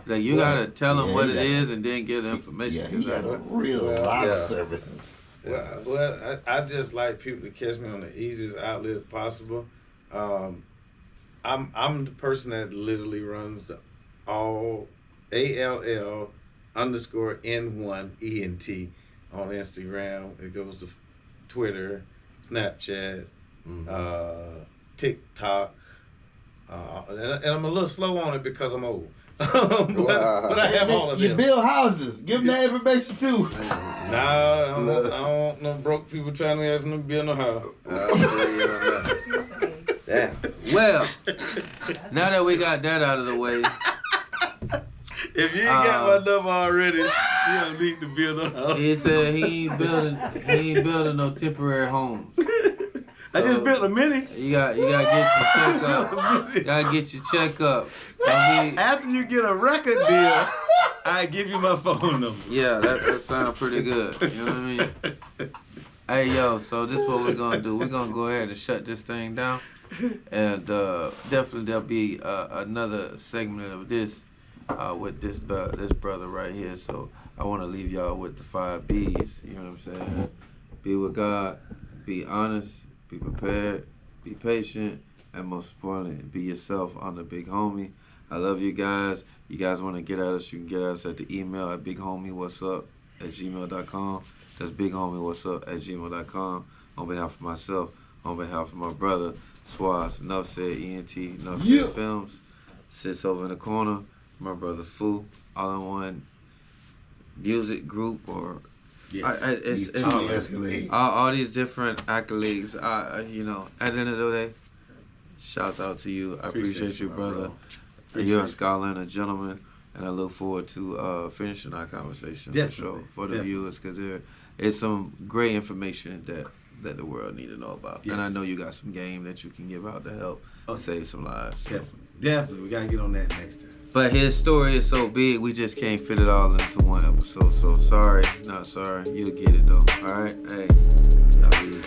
Like you gotta tell them what it got- is and then give the information. Yeah, he got a real lot of services. Well, I just like people to catch me on the easiest outlet possible. I'm the person that literally runs the ALL_N1ENT on Instagram. It goes to Twitter, Snapchat, TikTok, and I'm a little slow on it because I'm old. but I have all of them. You build houses. Give them that information too. No, I don't want no broke people trying to ask them to build no house. Damn. Well, now that we got that out of the way, If you ain't got my number already, you don't need to build a house. he said he ain't building no temporary homes. I just built a mini. You got get your checkup. Gotta get your checkup. After you get a record deal, I give you my phone number. Yeah, that sounds pretty good. You know what I mean? Hey, yo, so this is what we're going to do. We're going to go ahead and shut this thing down. And definitely there'll be another segment of this with this brother right here. So I want to leave y'all with the 5 B's. You know what I'm saying? Be with God. Be honest. Be prepared. Be patient. And most importantly, be yourself on the Big Homie. I love you guys. You guys want to get at us, you can get at us at the email at bighomie.whatsup@gmail.com. That's bighomie.whatsup@gmail.com. On behalf of myself, on behalf of my brother, Swaz, Enough Said ENT, Enough Said Films, sits over in the corner, my brother Fu, all-in-one music group or it's all these different accolades. You know, at the end of the day, shouts out to you. I appreciate you, brother. You're a scholar and a gentleman, and I look forward to finishing our conversation for the viewers, because it's some great information that the world need to know about. Yes. And I know you got some game that you can give out to help save some lives. Definitely. We got to get on that next time. But his story is so big, we just can't fit it all into one episode. So sorry, not sorry. You'll get it though. All right? Hey, y'all be easy.